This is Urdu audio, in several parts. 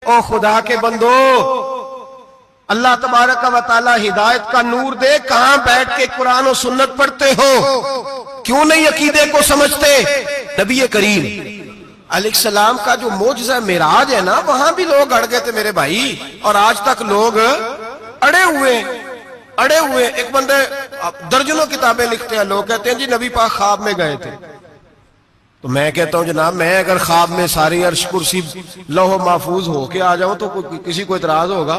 او خدا کے بندو، اللہ تبارک و تعالی ہدایت کا نور دے، کہاں بیٹھ کے قرآن و سنت پڑھتے ہو؟ کیوں نہیں عقیدے کو سمجھتے؟ نبی کریم علیہ السلام کا جو معجزہ معراج ہے نا، وہاں بھی لوگ اڑ گئے تھے میرے بھائی، اور آج تک لوگ اڑے ہوئے۔ ایک بندے درجنوں کتابیں لکھتے ہیں، لوگ کہتے ہیں جی نبی پاک خواب میں گئے تھے۔ تو میں کہتا ہوں جناب، میں اگر خواب میں ساری عرش کرسی لوح محفوظ ہو کے آ جاؤں تو کسی کو اعتراض ہوگا؟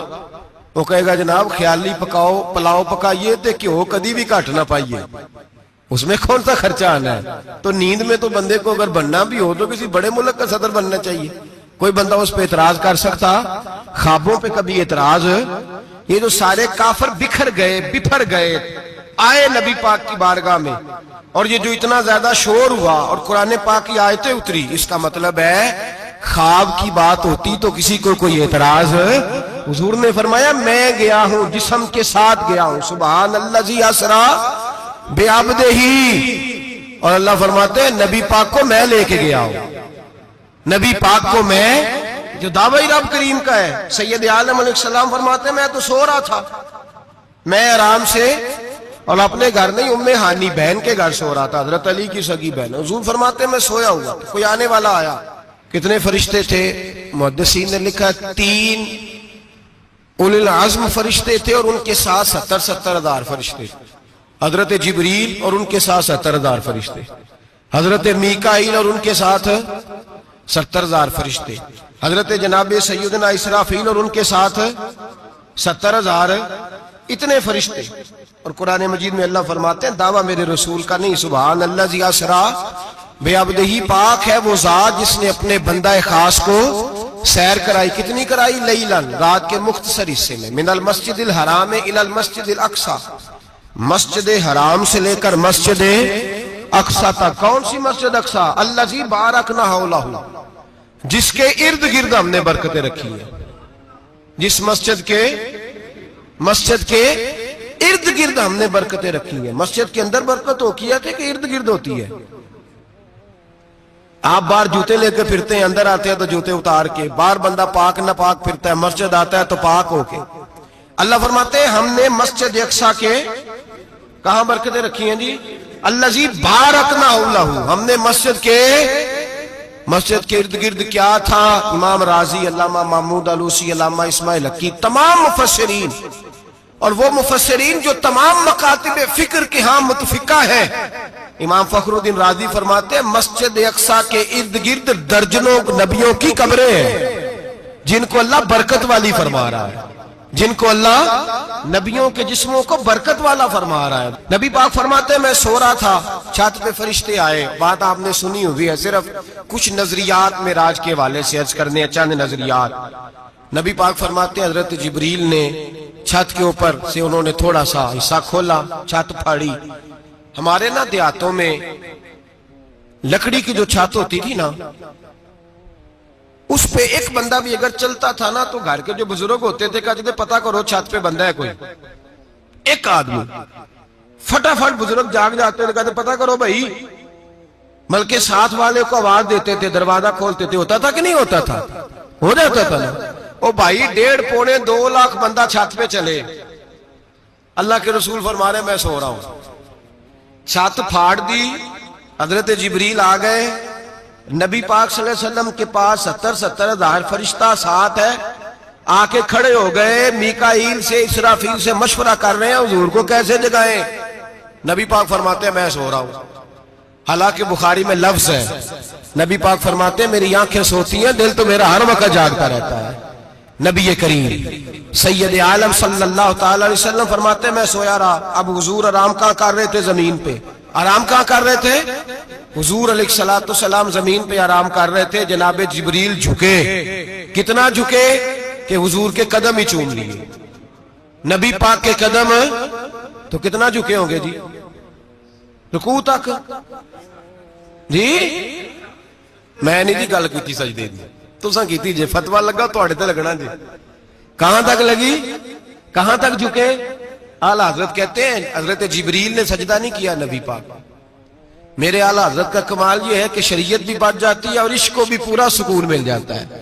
وہ کہے گا جناب خیالی پلاؤ پکائیے تے کیوں کدی بھی گھٹ نہ پائیے، اس میں کون سا خرچہ آنا ہے؟ تو نیند میں تو بندے کو اگر بننا بھی ہو تو کسی بڑے ملک کا صدر بننا چاہیے، کوئی بندہ اس پہ اعتراض کر سکتا؟ خوابوں پہ کبھی اعتراض؟ یہ جو سارے کافر بکھر گئے آئے نبی پاک کی بارگاہ میں، اور یہ جو اتنا زیادہ شور ہوا اور قرآن پاک کی آیتیں اتری، اس کا مطلب ہے خواب کی بات ہوتی تو کسی کو کوئی اعتراض؟ حضور نے فرمایا میں گیا ہوں، جسم کے ساتھ گیا ہوں، سبحان الذی اسری بعبدہ، اور اللہ فرماتے ہیں نبی پاک کو میں لے کے گیا ہوں، نبی پاک کو میں، جو دعوی رب کریم کا ہے۔ سید عالم علیہ السلام فرماتے ہیں میں تو سو رہا تھا، میں آرام سے، اور اپنے گھر نہیں، ام ہانی بہن کے گھر سو رہا تھا، حضرت علی کی سگی بہن۔ حضور فرماتے ہیں میں سویا ہوا، کوئی آنے والا آیا۔ کتنے فرشتے تھے؟ محدثین نے لکھا 3 اولی العزم فرشتے تھے، اور ان کے ساتھ 70 ہزار فرشتے، حضرت جبریل اور ان کے ساتھ 70 ہزار فرشتے، حضرت میکائیل اور ان کے ساتھ 70 ہزار فرشتے، حضرت جناب سیدنا اسرافیل اور ان کے ساتھ 70 ہزار، اتنے فرشتے۔ اور قرآن مجید میں اللہ فرماتے ہیں دعویٰ میرے رسول کا نہیں، سبحان الذی اسری بعبدہ، پاک ہے وہ ذات جس نے اپنے بندہ خاص کو سیر کرائی۔ کتنی کرائی؟ لیلاً، رات کے مختصر حصے میں، من المسجد الحرام الی المسجد الاقصی، مسجد حرام سے لے کر مسجد اقصی تک۔ کون سی مسجد اقصی؟ الذی بارکنا حولہ، جس کے ارد گرد ہم نے برکتیں رکھی ہیں، جس مسجد کے ارد گرد ہم نے برکتیں رکھی ہیں۔ مسجد کے اندر برکت ہوتی ہے کہ ارد گرد ہوتی ہے؟ آپ باہر جوتے لے کے پھرتے ہیں، اندر آتے ہیں تو جوتے اتار کے، باہر بندہ پاک نہ پاک پھرتا ہے، مسجد آتا ہے تو پاک ہو کے۔ اللہ فرماتے ہیں ہم نے مسجد اقصی کے کہاں برکتیں رکھی ہیں جی؟ الذی بارکنا حولہ، ہم نے مسجد کے ارد گرد کیا تھا؟ امام رازی، علامہ محمود علوسی، علامہ اسماعیل حقی، تمام مفسرین، اور وہ مفسرین جو تمام مکاتب فکر کے ہاں متفقہ ہیں۔ امام فخر الدین رازی فرماتے ہیں مسجد اقصی کے ارد گرد درجنوں نبیوں کی قبریں ہیں، جن کو اللہ برکت والی فرما رہا ہے، جن کو اللہ نبیوں کے جسموں کو برکت والا فرما رہا ہے۔ نبی پاک فرماتے ہیں میں سو رہا تھا، چھت پہ فرشتے آئے۔ بات آپ نے سنی ہوئی ہے، صرف کچھ نظریات معراج کے حوالے سے عرض کرنے ہیں، چند نظریات۔ نبی پاک فرماتے ہیں حضرت جبریل نے چھت کے اوپر سے انہوں نے تھوڑا سا حصہ کھولا، چھت پھاڑی۔ ہمارے نا دیہاتوں میں لکڑی کی جو چھت ہوتی تھی نا، اس پہ ایک بندہ بھی اگر چلتا تھا نا تو گھر کے جو بزرگ ہوتے تھے کہتے تھے پتہ کرو چھت پہ بندہ ہے کوئی۔ ایک آدمی فٹافٹ بزرگ جاگ جاتے تھے، کہتے پتہ کرو بھائی، بلکہ ساتھ والے کو آواز دیتے تھے، دروازہ کھولتے تھے۔ ہوتا تھا کہ نہیں ہوتا تھا؟ ہو جاتا تھا نا۔ او بھائی 1.5-2 لاکھ بندہ چھت پہ چلے، اللہ کے رسول فرما رہے میں سو رہا ہوں، چھت پھاڑ دی، حضرت جبریل آ گئے، نبی پاک صلی اللہ علیہ وسلم کے پاس 70 ہزار فرشتہ ساتھ ہے، آ کے کھڑے ہو گئے، میکائیل سے اسرافیل سے مشورہ کر رہے ہیں حضور کو کیسے جگائیں۔ نبی پاک فرماتے ہیں میں سو رہا ہوں، حالانکہ بخاری میں لفظ ہے، نبی پاک فرماتے ہیں میری آنکھیں سوتی ہیں، دل تو میرا ہر وقت جاگتا رہتا ہے۔ نبی کریم سید عالم صلی اللہ تعالی علیہ وسلم فرماتے ہیں میں سویا رہا۔ اب حضور آرام کہاں کر رہے تھے؟ زمین پہ۔ آرام کہاں کر رہے تھے؟ حضور علیہ السلام زمین پہ آرام کر رہے تھے، جناب جبریل جھکے، کتنا جھکے کہ حضور کے قدم ہی چوم لیے، نبی پاک کے قدم تو کتنا جھکے ہوں گے جی؟ رکوع تک جی؟ میں نہیں جی گل کی سجدے دی، تساں کیتی جے، فتویٰ لگا تو تے لگنا جی۔ کہاں تک لگی؟ کہاں تک جھکے؟ اعلیٰ حضرت کہتے ہیں حضرت جبریل نے سجدہ نہیں کیا نبی پاک۔ میرے اعلیٰ حضرت کا کمال یہ ہے کہ شریعت بھی بچ جاتی ہے اور عشق کو بھی پورا سکون مل جاتا ہے۔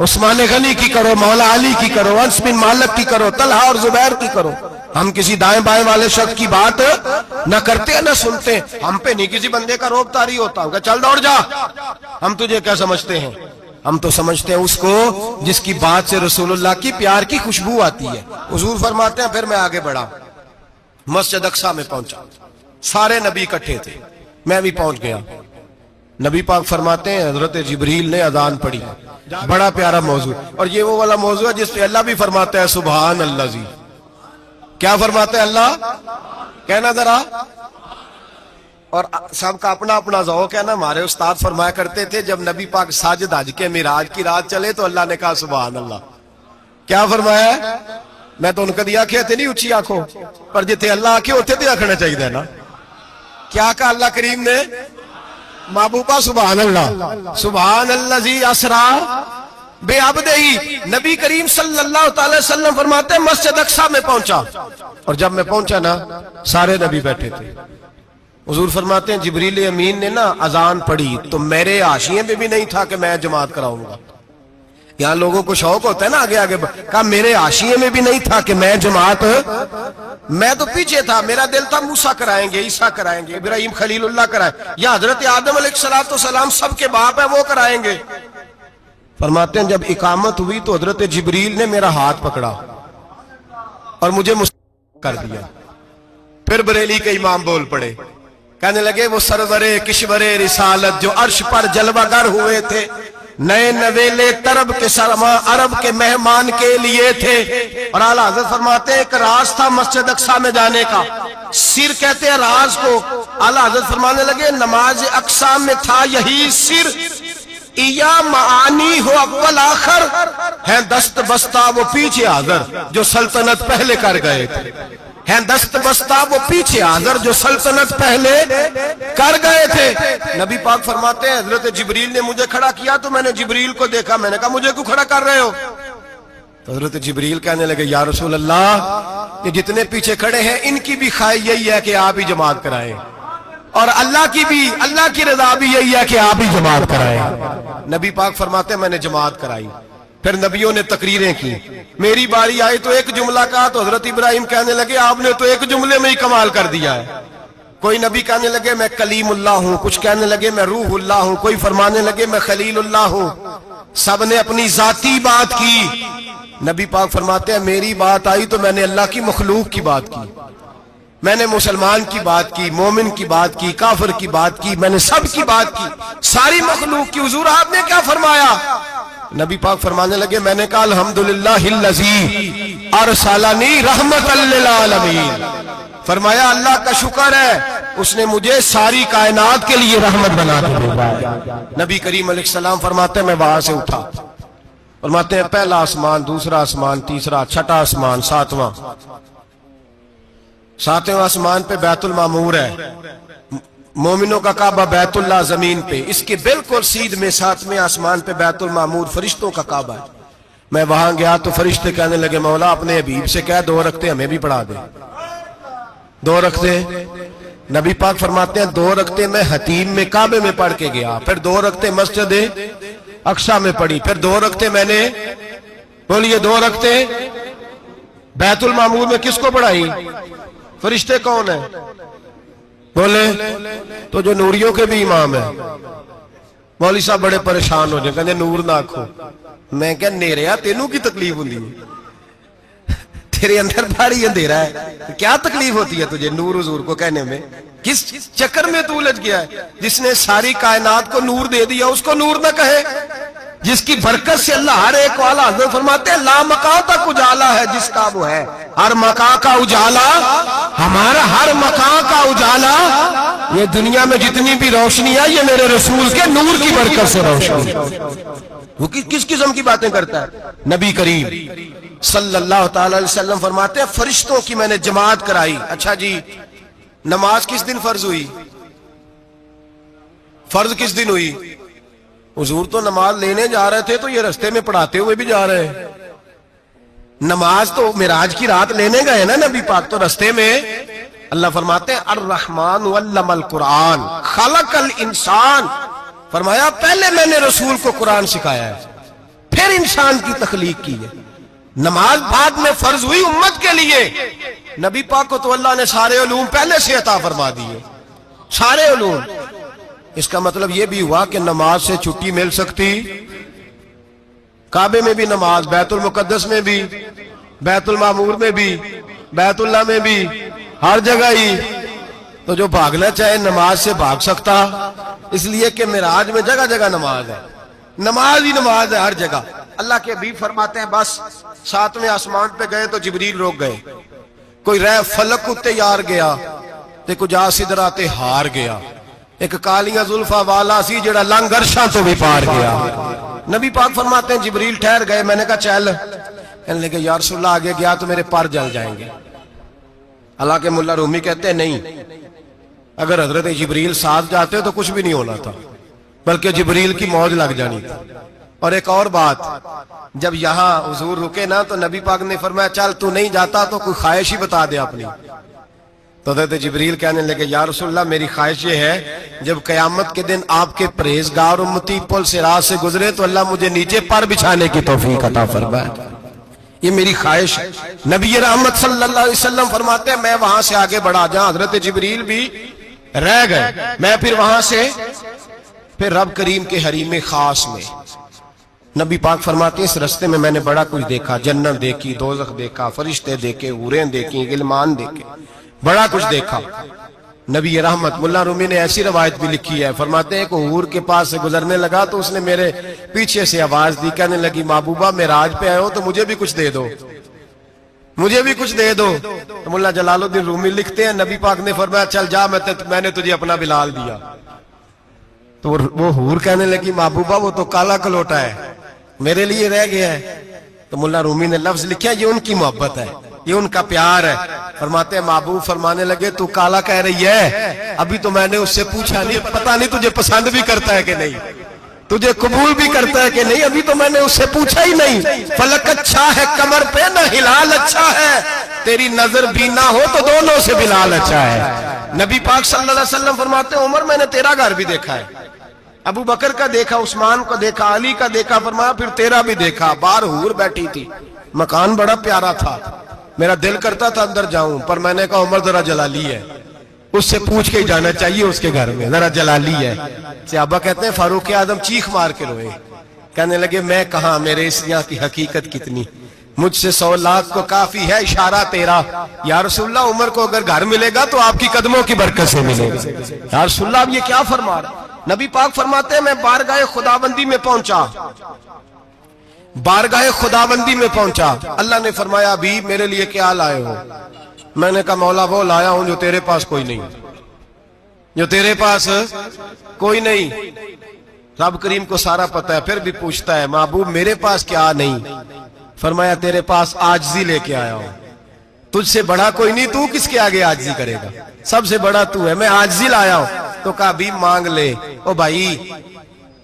عثمان غنی کی کرو، مولا علی کی کرو، انس بن مالک کی کرو، طلحہ اور زبیر کی کرو. ہم کسی دائیں بائیں والے شخص کی بات نہ کرتے نہ سنتے. ہم پہ نہیں کسی بندے کا روب طاری ہوتا کہ چل دوڑ جا. ہم تجھے کیا سمجھتے ہیں؟ ہم تو سمجھتے ہیں اس کو جس کی بات سے رسول اللہ کی پیار کی خوشبو آتی ہے. حضور فرماتے ہیں پھر میں آگے بڑھا، مسجد اقصی میں پہنچا. سارے نبی اکٹھے تھے، میں بھی پہنچ گیا. نبی پاک فرماتے ہیں حضرت جبریل نے اذان پڑھی. بڑا پیارا موضوع، اور یہ وہ والا موضوع ہے جس پہ اللہ بھی فرماتا ہے سبحان اللہ جی. کیا فرماتے ہیں اللہ؟ کہنا ذرا. اور سب کا اپنا اپنا ذوق ہے نا. ہمارے استاد فرمایا کرتے تھے جب نبی پاک ساجد حج کے معراج کی رات چلے تو اللہ نے کہا سبحان اللہ. کیا فرمایا ہے؟ میں تو ان کا دیا آنکھیں تھے نہیں اچھی آنکھوں پر جتنے اللہ آنکھیں ہوتے تھے آنکھنا چاہیے نا. کیا کہا اللہ کریم نے؟ محبوبہ سبحان اللہ. سبحان الذی اسرا بے عبدہی. نبی کریم صلی اللہ تعالی وسلم فرماتے ہیں مسجد اقصی میں پہنچا، اور جب میں پہنچا نا سارے نبی بیٹھے تھے. حضور فرماتے ہیں جبریل امین نے نا اذان پڑھی تو میرے حاشیے میں بھی نہیں تھا کہ میں جماعت کراؤں گا. یہاں لوگوں کو شوق ہوتا ہے نا آگے آگے. کہا میرے حاشیے میں بھی نہیں تھا کہ میں جماعت، میں تو پیچھے تھا. میرا دل تھا موسیٰ کرائیں گے، عیسیٰ کرائیں گے، ابراہیم خلیل اللہ کرائیں، یا حضرت آدم علیہ السلام سب کے باپ ہے وہ کرائیں گے. فرماتے ہیں جب اقامت ہوئی تو حضرت جبریل نے میرا ہاتھ پکڑا اور مجھے کر دیا. پھر بریلی کے امام بول پڑے، کہنے لگے وہ سرور کشور رسالت جو عرش پر جلوہ گر ہوئے تھے، نئے نویلے طرب کے سرما عرب کے مہمان کے لیے تھے. اور اعلیٰ حضرت فرماتے ہیں ایک راز تھا مسجد اقصی میں جانے کا، سر کہتے ہیں راز کو. اعلیٰ حضرت فرمانے لگے نماز اقصی میں تھا یہی سر. یا معانی ہو اول آخر ہیں دست بستہ وہ پیچھے حاضر جو سلطنت پہلے کر گئے تھے. ہیں دست بستہ وہ پیچھے حاضر جو سلطنت پہلے کر گئے تھے. نبی پاک فرماتے ہیں حضرت جبریل نے مجھے کھڑا کیا تو میں نے جبریل کو دیکھا. میں نے کہا مجھے کیوں کھڑا کر رہے ہو؟ تو حضرت جبریل کہنے لگے یا رسول اللہ یہ جتنے پیچھے کھڑے ہیں ان کی بھی خواہش یہی ہے کہ آپ ہی جماعت کرائیں، اور اللہ کی رضا بھی یہی ہے کہ آپ ہی جماعت کرائیں. نبی پاک فرماتے ہیں میں نے جماعت کرائی. پھر نبیوں نے تقریریں کی. میری باری آئی تو ایک جملہ کہا تو حضرت ابراہیم کہنے لگے آپ نے تو ایک جملے میں ہی کمال کر دیا ہے. کوئی نبی کہنے لگے میں کلیم اللہ ہوں، کچھ کہنے لگے میں روح اللہ ہوں، کوئی فرمانے لگے میں خلیل اللہ ہوں. سب نے اپنی ذاتی بات کی. نبی پاک فرماتے ہیں میری بات آئی تو میں نے اللہ کی مخلوق کی بات کی. میں نے مسلمان کی بات کی، مومن کی بات کی، کافر کی بات کی، میں نے سب کی بات کی، ساری مخلوق کی. حضور آپ نے کیا فرمایا؟ نبی پاک فرمانے لگے میں نے کہا الحمدللہ الذی ارسلنی رحمت للعالمین. فرمایا اللہ کا شکر ہے اس نے مجھے ساری کائنات کے لیے رحمت بنا کے بھیجا. نبی کریم علیہ السلام فرماتے ہیں میں وہاں سے اٹھا. فرماتے ہیں پہلا آسمان، دوسرا آسمان، تیسرا، چھٹا آسمان، ساتواں آسمان پہ بیت المعمور ہے. مومنوں کا کعبہ بیت اللہ زمین پہ، اس کے بالکل سیدھ میں ساتویں آسمان پہ بیت المعمور فرشتوں کا کعبہ ہے. میں وہاں گیا تو فرشتے کہنے لگے مولا اپنے حبیب سے کہہ 2 رکعتیں ہمیں بھی پڑھا دے. 2 رکعتیں. نبی پاک فرماتے ہیں 2 رکعتیں میں حتیم میں کعبے میں پڑھ کے گیا، پھر 2 رکعتیں مسجد اقصی میں پڑھی، پھر 2 رکعتیں میں نے بولیے 2 رکعتیں بیت المعمور میں کس کو پڑھائی؟ فرشتے کون ہیں بولے؟ تو جو نوریوں کے بھی امام ہیں. مولوی صاحب بڑے پریشان ہو جائیں، کہتے نور نہ آکھو. میں کہ نیریا تینوں کی تکلیف ہوندی ہے، تیرے اندر بھاری اندھیرا ہے، کیا تکلیف ہوتی ہے تجھے نور حضور کو کہنے میں؟ کس چکر میں تو الجھ گیا ہے؟ جس نے ساری کائنات کو نور دے دیا اس کو نور نہ کہے؟ جس کی برکت سے اللہ ہر ایک والا حضرت فرماتے ہیں لا مکان تک اجالا ہے جس کا وہ ہے. ہر مکان کا اجالا ہمارا، ہر مکان کا اجالا، یہ دنیا میں جتنی بھی روشنی ہے یہ میرے رسول کے نور کی برکت سے روشنی. وہ کس قسم کی باتیں کرتا ہے؟ نبی کریم صلی اللہ تعالی علیہ وسلم فرماتے ہیں فرشتوں کی میں نے جماعت کرائی. اچھا جی نماز کس دن فرض ہوئی؟ فرض کس دن ہوئی؟ حضور تو نماز لینے جا رہے تھے تو یہ رستے میں پڑھاتے ہوئے بھی جا رہے ہیں. نماز تو معراج کی رات لینے گئے نا نبی پاک، تو رستے میں اللہ فرماتے ہیں الرحمن علم القرآن خلق الانسان. فرمایا پہلے میں نے رسول کو قرآن سکھایا ہے، پھر انسان کی تخلیق کی ہے. نماز بعد میں فرض ہوئی امت کے لیے. نبی پاک کو تو اللہ نے سارے علوم پہلے سے عطا فرما دیے, سارے علوم. اس کا مطلب یہ بھی ہوا کہ نماز سے چھٹی مل سکتی. کعبے میں بھی نماز, بیت المقدس میں بھی, بیت المعمور میں بھی, بیت اللہ میں بھی, ہر جگہ ہی. تو جو بھاگنا چاہے نماز سے بھاگ سکتا, اس لیے کہ معراج میں جگہ جگہ نماز ہے, نماز ہی نماز ہے ہر جگہ. اللہ کے حبیب فرماتے ہیں بس 7ویں آسمان پہ گئے تو جبریل روک گئے. کوئی رہ فلک اتے یار گیا تے کچھ سدرا تے ہار گیا. ایک کالیاں زلفا والا سی جڑا لنگ عرشاں تو بھی پار گیا. نبی پاک فرماتے ہیں جبریل ٹھہر گئے. میں نے کہا چل. کہنے لگے یا رسول اللہ آگے گیا تو میرے پر جل جائیں گے. حالانکہ ملا رومی کہتے ہیں نہیں, اگر حضرت جبریل ساتھ جاتے تو کچھ بھی نہیں ہونا تھا, بلکہ جبریل کی موج لگ جانی تھی. اور ایک اور بات, جب یہاں حضور رکے نا تو نبی پاک نے فرمایا چل تو نہیں جاتا تو کوئی خواہش ہی بتا دے اپنی. تو حضرت جبریل کہنے لگے یا رسول اللہ میری خواہش یہ ہے جب قیامت کے دن آپ کے پرہیزگار امتی پل صراط سے گزرے تو اللہ مجھے نیچے پر بچھانے کی توفیق عطا فرمائے. یہ میری خواہش ہے. نبی رحمت صلی اللہ علیہ وسلم فرماتے ہیں میں وہاں سے آگے بڑھا جاؤں. حضرت جبریل بھی رہ گئے. میں پھر وہاں سے پھر رب کریم کے حریم خاص میں. نبی پاک فرماتے ہیں اس رستے میں نے بڑا کچھ دیکھا. جنت دیکھی, دوزخ دیکھا, فرشتے دیکھے, حوریں دیکھی, غلمان دیکھے, بڑا کچھ دیکھا. نبی رحمت ملا رومی نے ایسی روایت بھی لکھی ہے, فرماتے ہیں کہ حور کے پاس سے گزرنے لگا تو اس نے میرے پیچھے سے آواز دی, کہنے لگی محبوبہ معراج پہ آئے ہو تو مجھے بھی کچھ دے دو, مجھے بھی کچھ دے دو. تو ملا جلال الدین رومی لکھتے ہیں نبی پاک نے فرمایا چل جا میں نے تجھے اپنا بلال دیا. تو وہ حور کہنے لگی محبوبہ وہ تو کالا کلوٹا ہے, میرے لیے رہ گیا ہے. تو ملا رومی نے لفظ لکھا یہ ان کی محبت ہے, یہ ان کا پیار ہے. فرماتے ہیں محبوب فرمانے لگے تو کالا کہہ رہی ہے, ابھی تو میں نے اس سے پوچھا نہیں, پتہ نہیں تجھے پسند بھی کرتا ہے کہ نہیں, تجھے قبول بھی کرتا ہے کہ نہیں, ابھی تو میں نے اس سے پوچھا ہی نہیں. فلک اچھا ہے کمر پہ نہ ہلال اچھا ہے, تیری نظر بھی نہ ہو تو دونوں سے بلال اچھا ہے. نبی پاک صلی اللہ علیہ وسلم فرماتے ہیں عمر میں نے تیرا گھر بھی دیکھا ہے, ابو بکر کا دیکھا, عثمان کو دیکھا, علی کا دیکھا, فرمایا پھر تیرا بھی دیکھا. باہر حور بیٹھی تھی, مکان بڑا پیارا تھا, میرا دل کرتا تھا اندر جاؤں, پر میں نے کہا عمر ذرا جلالی ہے, اس سے پوچھ کے ہی جانا چاہیے اس کے گھر میں, ذرا جلالی ہے. صحابہ کہتے ہیں فاروق اعظم چیخ مار کے روئے, کہنے لگے میں کہاں, میرے اس یہاں کی حقیقت کتنی, مجھ سے 100 لاکھ کو کافی ہے اشارہ تیرا. یا رسول اللہ عمر کو اگر گھر ملے گا تو آپ کی قدموں کی برکت سے ملے گا. یا رسول اللہ اب یہ کیا فرما رہا. نبی پاک فرماتے ہیں میں بارگاہ خداوندی میں پہنچا, بارگاہ خداوندی میں پہنچا. اللہ نے فرمایا ابھی میرے لیے کیا لائے ہو. میں نے کہا مولا وہ لایا ہوں جو تیرے پاس کوئی نہیں, جو تیرے پاس کوئی نہیں. رب کریم کو سارا پتہ ہے, پھر بھی پوچھتا ہے محبوب میرے پاس کیا نہیں. فرمایا تیرے پاس عاجزی لے کے آیا ہوں, تجھ سے بڑا کوئی نہیں, تو کس کے آگے عاجزی کرے گا, سب سے بڑا تو ہے, میں عاجزی لایا ہوں. تو کہا بھی مانگ لے. او بھائی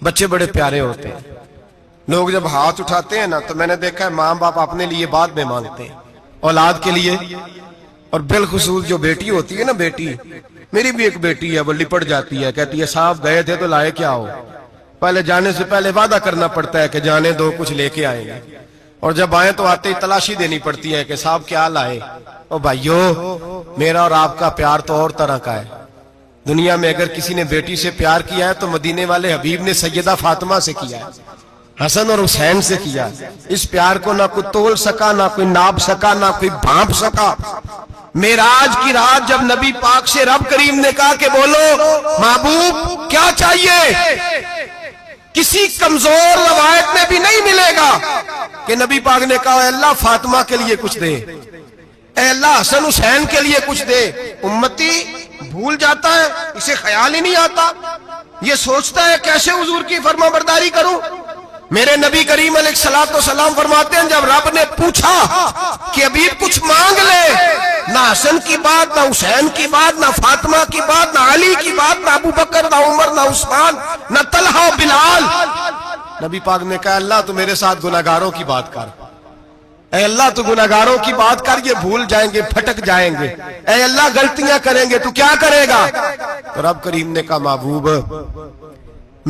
بچے بڑے پیارے ہوتے ہیں, لوگ جب ہاتھ اٹھاتے ہیں نا تو میں نے دیکھا ہے ماں باپ اپنے لیے بعد میں مانگتے ہیں, اولاد کے لیے. اور بالخصوص جو بیٹی ہوتی ہے نا, بیٹی, میری بھی ایک بیٹی ہے, وہ لپٹ جاتی ہے, کہتی ہے صاحب گئے تھے تو لائے کیا ہو. پہلے جانے سے پہلے وعدہ کرنا پڑتا ہے کہ جانے دو کچھ لے کے آئیں گے, اور جب آئیں تو آتے ہی تلاشی دینی پڑتی ہے کہ صاحب کیا لائے. او بھائیو میرا اور آپ کا پیار تو اور طرح کا ہے. دنیا میں اگر کسی نے بیٹی سے پیار کیا ہے تو مدینے والے حبیب نے سیدہ فاطمہ سے کیا ہے, حسن اور حسین سے کیا. اس پیار کو نہ کوئی تول سکا, نہ کوئی ناپ سکا, نہ کوئی بھانپ سکا. معراج کی رات جب نبی پاک سے رب کریم نے کہا کہ بولو محبوب کیا چاہیے, کسی کمزور روایت میں بھی نہیں ملے گا کہ نبی پاک نے کہا اے اللہ فاطمہ کے لیے کچھ دے, اے اللہ حسن حسین کے لیے کچھ دے. امتی بھول جاتا ہے, اسے خیال ہی نہیں آتا, یہ سوچتا ہے کیسے حضور کی فرما برداری کروں. میرے نبی کریم علیہ الصلوۃ والسلام فرماتے ہیں جب رب نے پوچھا کہ ابھی کچھ مانگ لے, نہ حسن کی بات, نہ حسین کی بات, نہ فاطمہ کی بات, نہ علی کی بات, نہ ابو بکر, نہ عمر, نہ عثمان, نہ طلحہ بلال. نبی پاک نے کہا اللہ تو میرے ساتھ گناہگاروں کی بات کر, اے اللہ تو گناہگاروں کی بات کر, یہ بھول جائیں گے, پھٹک جائیں گے, اے اللہ غلطیاں کریں گے, تو کیا کرے گا. تو رب کریم نے کہا محبوب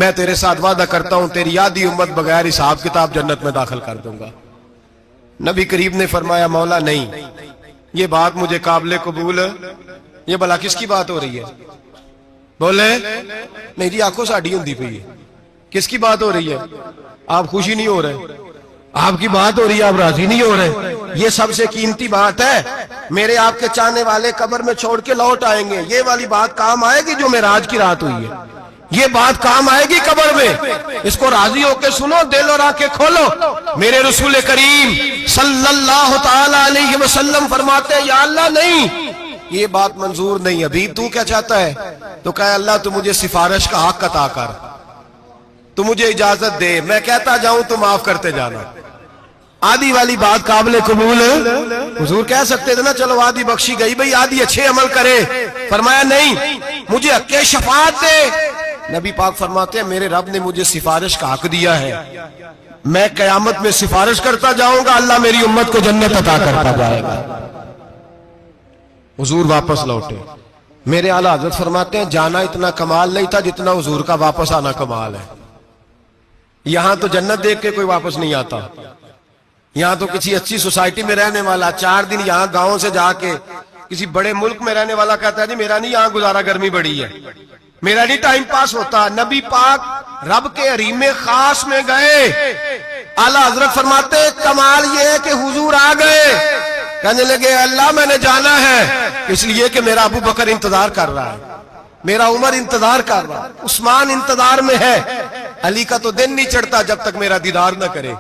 میں تیرے ساتھ وعدہ کرتا ہوں تیری آدھی امت بغیر حساب کتاب جنت میں داخل کر دوں گا۔ نبی کریم نے فرمایا مولا نہیں، یہ بات مجھے قابل قبول ہے۔ یہ بھلا کس کی بات ہو رہی ہے؟ بولے نہیں جی، آنکھوں ساڑھی ہوندی پئی ہے۔ کس کی بات ہو رہی ہے؟ آپ خوشی نہیں ہو رہے، آپ کی بات ہو رہی ہے، آپ راضی نہیں ہو رہے۔ یہ سب سے قیمتی بات ہے، میرے آپ کے چاہنے والے قبر میں چھوڑ کے لوٹ آئیں گے، یہ والی بات کام آئے گی جو معراج کی رات ہوئی ہے، یہ بات کام آئے گی قبر میں۔ اس کو راضی ہو کے سنو، دل اور آنکھیں کھولو۔ میرے رسول کریم صلی اللہ تعالی علیہ وسلم فرماتے ہیں یا اللہ نہیں، یہ بات منظور نہیں۔ ابھی تو کیا چاہتا ہے؟ تو کہا اللہ تو مجھے سفارش کا حق عطا کر، تو مجھے اجازت دے، میں کہتا جاؤں تو معاف کرتے جانا۔ آدھی والی بات قابل قبول ہے؟ حضور کہہ سکتے تھے نا چلو آدھی بخشی گئی بھئی، آدھی اچھے عمل کرے۔ فرمایا نہیں، مجھے حق شفاعت دے۔ نبی پاک فرماتے ہیں میرے رب نے مجھے سفارش کا حق دیا ہے، میں قیامت میں سفارش کرتا جاؤں گا، اللہ میری امت کو جنت عطا کرتا جائے گا۔ حضور واپس لوٹے۔ میرے اعلیٰ حضرت فرماتے ہیں جانا اتنا کمال نہیں تھا جتنا حضور کا واپس آنا کمال ہے۔ یہاں تو جنت دیکھ کے کوئی واپس نہیں آتا، یہاں تو کسی اچھی سوسائٹی میں رہنے والا 4 دن یہاں گاؤں سے جا کے کسی بڑے ملک میں رہنے والا کہتا ہے جی میرا نہیں یہاں گزارا، گرمی بڑی ہے، میرا نہیں ٹائم پاس ہوتا۔ نبی پاک رب کے حریم خاص میں گئے، اعلیٰ حضرت فرماتے کمال یہ ہے کہ حضور آ گئے، کہنے لگے اللہ میں نے جانا ہے، اس لیے کہ میرا ابو بکر انتظار کر رہا ہے، میرا عمر انتظار کر رہا ہے، عثمان انتظار میں ہے، علی کا تو دن نہیں چڑھتا جب تک میرا دیدار نہ کرے،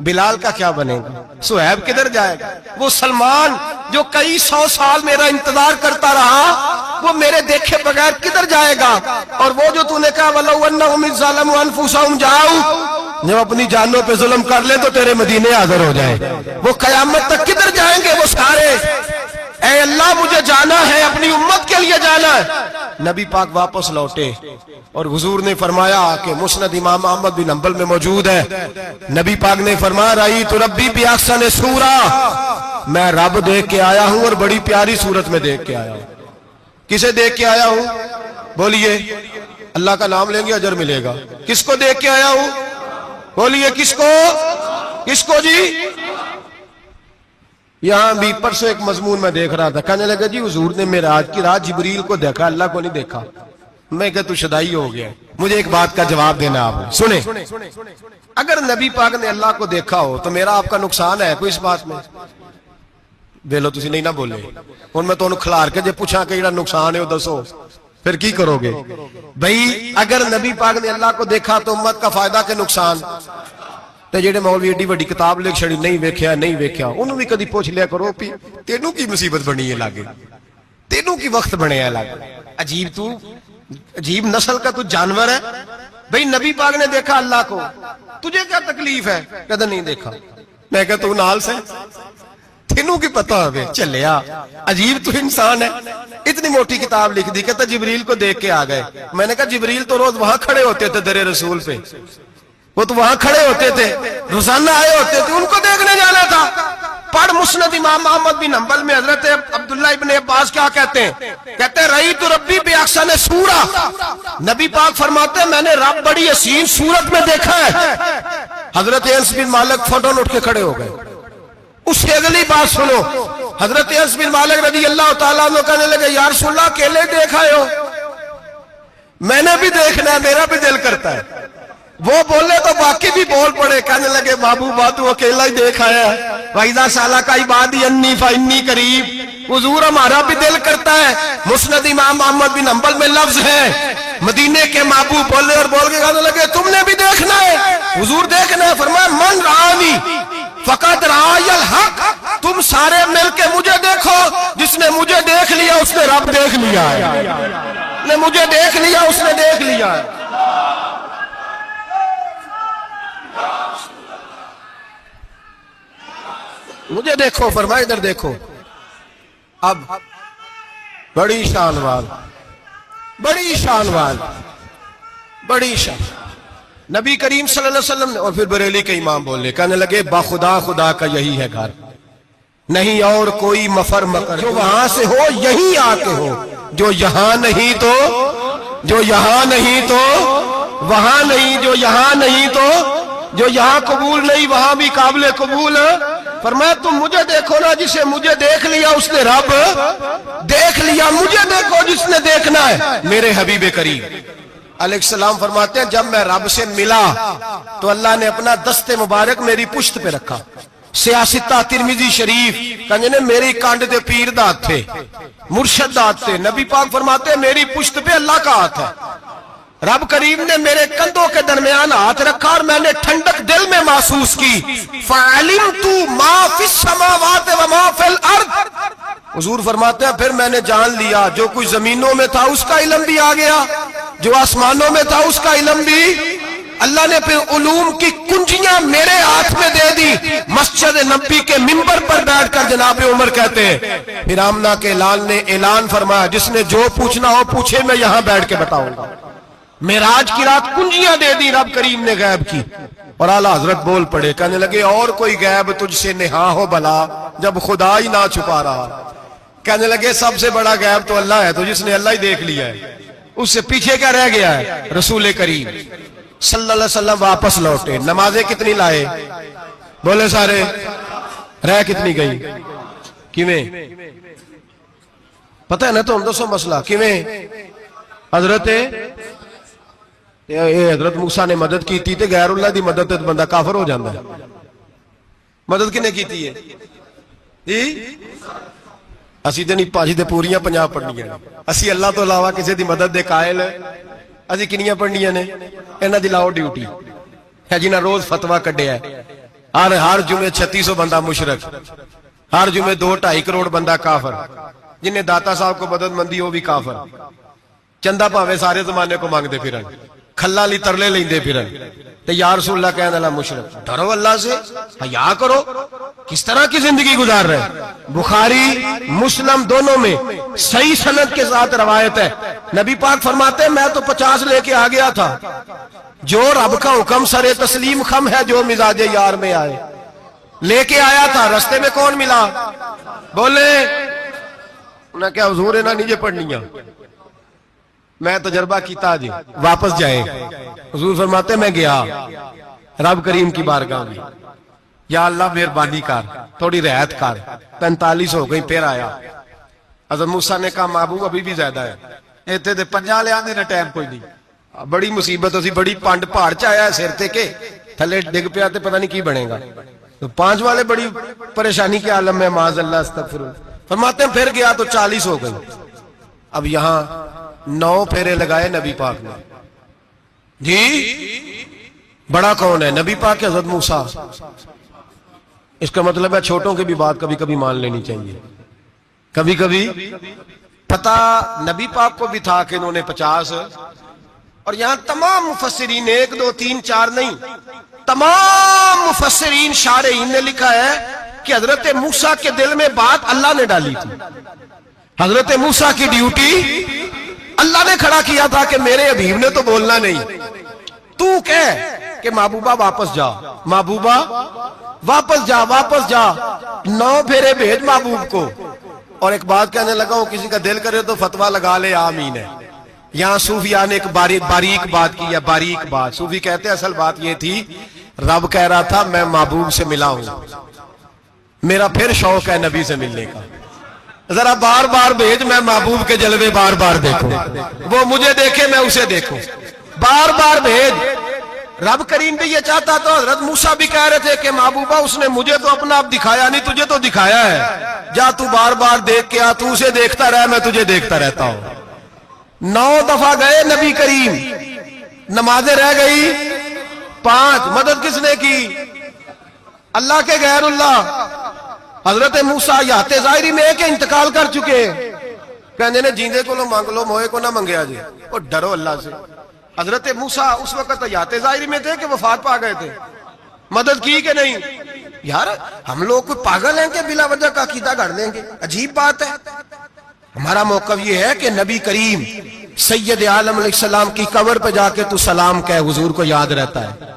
بلال کا کیا بنے گا، صہیب کدھر جائے گا، وہ سلمان جو کئی 100 سال میرا انتظار کرتا رہا وہ میرے دیکھے بغیر کدھر جائے گا، اور وہ جو تو نے کہا وَلَوْ أَنَّهُمْ إِذْ ظَلَمُوا أَنفُسَهُمْ جَاءُوا، جب اپنی جانوں پہ ظلم کر لے تو تیرے مدینے حاضر ہو جائیں، وہ قیامت تک کدھر جائیں گے وہ سارے۔ اے اللہ مجھے جانا ہے، اپنی امت کے لیے جانا ہے۔ نبی پاک واپس لوٹے اور حضور نے فرمایا کہ مسند امام احمد بن حنبل میں موجود ہے، نبی پاک نے فرمایا رأیت ربی بأحسن صورہ، میں رب دیکھ کے آیا ہوں اور بڑی پیاری صورت میں دیکھ کے آیا ہوں۔ کسے دیکھ کے آیا ہوں؟ بولیے، اللہ کا نام لیں گے اجر ملے گا۔ کس کو دیکھ کے آیا ہوں؟ بولیے کس کو؟ کس کو جی؟ یہاں بھی پرسوں ایک مضمون میں دیکھ رہا تھا، کہنے لگا جی حضور نے معراج کی رات جبریل کو دیکھا، اللہ کو نہیں دیکھا۔ میں کہا تو شدائی ہو گیا۔ مجھے ایک بات کا جواب دینا آپ سنیں، اگر نبی پاک نے اللہ کو دیکھا ہو تو میرا آپ کا نقصان ہے کوئی اس بات میں؟ بیلو تسی نہیں نہ بولے، اور میں تو انہوں کھلار کے جے پوچھا کہ یہ نقصان ہے وہ دسو، پھر کی کرو گے؟ بھئی اگر نبی پاک نے اللہ کو دیکھا تو امت کا فائدہ کہ نقصان؟ تے جڑے مولوی ایڈی وڈی کتاب لکھ چھڑی نہیں ویکھیا نہیں ویکھیا، انہوں بھی کدی پوچھ لیا کرو پی تینوں کی مصیبت بنی ہے لاگے، تینوں کی وقت بنے ہے لاگے، عجیب تو عجیب نسل کا تو جانور ہے۔ بھئی نبی پاک نے دیکھا اللہ کو، تجھے کیا تکلیف ہے؟ کہتا نہیں دیکھا۔ میں کہتا تو نال سے تینوں کی پتہ ہوئے چلیا، عجیب تو انسان ہے، اتنی موٹی کتاب لکھ دی، کہتا جبریل کو دیکھ کے آ گئے۔ میں نے کہا جبریل تو روز وہاں کھڑے ہوتے تھے در رسول پہ، وہ تو وہاں کھڑے ہوتے تھے، روزانہ آئے ہوتے تھے، ان کو دیکھنے جانا تھا۔ پڑھ مسند امام احمد بن حنبل میں حضرت عبداللہ ابن عباس کیا کہتے ہیں؟ کہتے ہیں رأیت ربی بأحسن صورہ، نبی پاک فرماتے ہیں میں نے رب بڑی حسین صورت میں دیکھا ہے۔ حضرت انس بن مالک فوٹون اٹھ کے کھڑے ہو گئے۔ اس سے اگلی بات سنو، حضرت انس بن مالک رضی اللہ تعالیٰ عنہ کہنے لگے یا رسول اللہ اکیلے دیکھ آئے ہو؟ میں نے بھی دیکھنا ہے، میرا بھی دل کرتا ہے۔ وہ بولے تو باقی بھی بول پڑے، کہنے لگے محبوبہ تو اکیلا ہی دیکھ آیا ہے، وَإِذَا سَأَلَكَ عِبَادِي عَنِّي فَإِنِّي قَرِيبٌ۔ حضور ہمارا بھی دل کرتا ہے۔ مسند امام احمد بن حنبل میں لفظ ہے، مدینے کے محبوب بولے اور بول کے کہنے لگے تم نے بھی دیکھنا ہے؟ حضور دیکھنا ہے۔ فرمایا من رآنی فقط رآی الحق، تم سارے مل کے مجھے دیکھو، جس نے مجھے دیکھ لیا اس نے رب دیکھ لیا ہے، نے مجھے دیکھ لیا اس نے دیکھ لیا ہے۔ مجھے دیکھو، فرمایا ادھر دیکھو۔ اب بڑی شان وال، بڑی شان وال، بڑی شان نبی کریم صلی اللہ علیہ وسلم نے، اور پھر بریلی کے امام بولے، کہنے لگے باخدا خدا کا یہی ہے گھر، نہیں اور کوئی مفر مکر، جو وہاں سے ہو یہی آ کے ہو، جو یہاں نہیں تو، جو یہاں نہیں تو وہاں نہیں، جو یہاں نہیں تو جو یہاں قبول نہیں وہاں بھی قابل قبول. فرمایا تم مجھے دیکھو نا، جسے مجھے دیکھ لیا اس نے رب دیکھ لیا، مجھے دیکھو جس نے دیکھنا ہے میرے حبیب کریم علیہ السلام. فرماتے ہیں جب میں رب سے ملا تو اللہ نے اپنا دست مبارک میری پشت پہ رکھا. سیاستہ ترمذی شریف کہنے نے میری کانڈ دے پیر دات تھے، مرشد دات تھے. نبی پاک فرماتے ہیں میری پشت پہ اللہ کا ہاتھ ہے. رب کریم نے میرے کندھوں کے درمیان ہاتھ رکھا اور میں نے ٹھنڈک دل میں محسوس کی. فَعَلِمْتُ مَا فِي السَّمَاوَاتِ وَمَا فِي الْأَرْضِ. حضور فرماتے ہیں پھر میں نے جان لیا جو کچھ زمینوں میں تھا اس کا علم بھی آ گیا، جو آسمانوں میں تھا اس کا علم بھی. اللہ نے پھر علوم کی کنجیاں میرے ہاتھ میں دے دی. مسجد نبی کے منبر پر بیٹھ کر جناب عمر کہتے ہیں پھر آمنہ کے لال نے اعلان فرمایا جس نے جو پوچھنا ہو پوچھے، میں یہاں بیٹھ کے بتاؤں گا. معراج کی رات کنجیاں دے دی رب کریم نے غیب کی. اور اعلیٰ حضرت بول پڑے، کہنے لگے اور کوئی غیب تجھ سے نہا ہو بھلا جب خدا ہی نہ چھپا رہا. کہنے لگے سب سے بڑا غیب تو اللہ ہے، تو جس نے اللہ ہی دیکھ لیا ہے اس سے پیچھے کیا رہ گیا ہے. رسول کریم صلی اللہ علیہ وسلم واپس لوٹے. نمازیں کتنی لائے بولے سارے؟ رہ کتنی گئی؟ کیویں پتہ ہے نا؟ تو ہم دسو مسئلہ کیویں. حضرت موسیٰ نے مدد کی تھی تے غیر اللہ دی مدد تے بندہ کافر ہو جاندہ ہے. مدد کنے کی تھی ہے جی؟ اسی تے نہیں پاجی تے پوریاں 50 پڑھنیاں نے. اسی اللہ تو علاوہ کسی دی مدد دے قائل اسی کنیاں پڑھنیاں نے. انہاں دی لاؤ ڈیوٹی ہے جنہاں روز فتویٰ کڈیا ہے. ہر جمعے 3600 بندہ مشرک، ہر جمعے 2-2.5 کروڑ بندہ کافر. جنہیں داتا صاحب کو مدد مندی ہو بھی کافر. چندہ پاوے سارے زمانے کو مانگ دے پھرن، کھلا لی ترلے لیں دے پھرن تے یا رسول اللہ کہنے اللہ مشرک. ڈرو اللہ سے، حیا کرو. کس طرح کی زندگی گزار رہے ہیں؟ بخاری مسلم دونوں میں صحیح سند کے ساتھ روایت ہے. نبی پاک فرماتے ہیں میں تو 50 لے کے آ گیا تھا. جو رب کا حکم سرے تسلیم خم ہے جو مزاج یار میں آئے. لے کے آیا تھا، رستے میں کون ملا؟ بولے انہیں کیا حضور انہاں نیجے پڑھنیاں؟ میں تجربہ کیتا جی واپس جائے. حضور فرماتے میں گیا رب کریم کی بارگاہ میں، یا اللہ مہربانی کر تھوڑی رعایت کر. 45 ہو گئی پھر آیا. حضرت موسیٰ نے کہا محبوب ابھی بھی زیادہ ہے. ایتھے دے 50 لے آنے نہ ٹائم کوئی نہیں. بڑی مصیبت اسی بڑی پانڈ پہاڑ چایا ہے سر تے کے تھلے ڈگ پیا تے پتہ نہیں کی بنے گا. تو 5 والے بڑی پریشانی کے عالم میں معاذ اللہ استغفر. فرماتے ہیں پھر گیا تو 40 ہو گئی. اب یہاں 9 پھیرے لگائے نبی پاک نے. جی بڑا کون ہے؟ نبی پاک کے حضرت موسیٰ. اس کا مطلب ہے چھوٹوں کی بھی بات کبھی کبھی مان لینی چاہیے. کبھی کبھی پتہ نبی پاک کو بھی تھا کہ انہوں نے 50. اور یہاں تمام مفسرین 1 2 3 4 نہیں، تمام مفسرین شارحین نے لکھا ہے کہ حضرت موسیٰ کے دل میں بات اللہ نے ڈالی تھی. حضرت موسیٰ کی ڈیوٹی اللہ نے کھڑا کیا تھا کہ میرے حبیب نے تو بولنا نہیں. تو کہہ کہ محبوبہ واپس جا، محبوبہ واپس جا، واپس جا. 9 پھیرے بھیج محبوب کو. اور ایک بات کہنے لگا ہوں کسی کا دل کرے تو فتویٰ لگا لے آمین ہے. یہاں صوفیاء نے ایک باریک بات کی ہے. باریک بات صوفی کہتے ہیں اصل بات یہ تھی رب کہہ رہا تھا میں محبوب سے ملا ہوں، میرا پھر شوق ہے نبی سے ملنے کا. ذرا بار بار بھیج، میں محبوب کے جلوے بار بار دیکھوں، وہ مجھے دیکھے میں اسے دیکھوں. بار بار بھیج. رب کریم بھی یہ چاہتا تو حضرت موسیٰ بھی کہہ رہے تھے کہ محبوبہ اس نے مجھے تو اپنا اب دکھایا نہیں، تجھے تو دکھایا ہے. جا تو بار بار دیکھ کے آ، تو اسے دیکھتا رہ میں تجھے دیکھتا رہتا ہوں. 9 دفعہ گئے نبی کریم. نمازیں رہ گئی 5. مدد کس نے کی؟ اللہ کے غیر اللہ. حضرت موسیٰ یات ظاہری میں کہ انتقال کر چکے. کہنے نے جیندے کو لو مانگ لو موئے کو نہ منگیا جی. اور ڈرو اللہ سے. حضرت موسیٰ اس وقت یات ظاہری میں تھے کہ وفات پا گئے تھے. مدد کی کہ نہیں؟ یار ہم لوگ کوئی پاگل ہیں کہ بلا وجہ کا عقیدہ گھڑ دیں گے؟ عجیب بات ہے. ہمارا موقف یہ ہے کہ نبی کریم سید عالم علیہ السلام کی قبر پہ جا کے تو سلام کہے، حضور کو یاد رہتا ہے.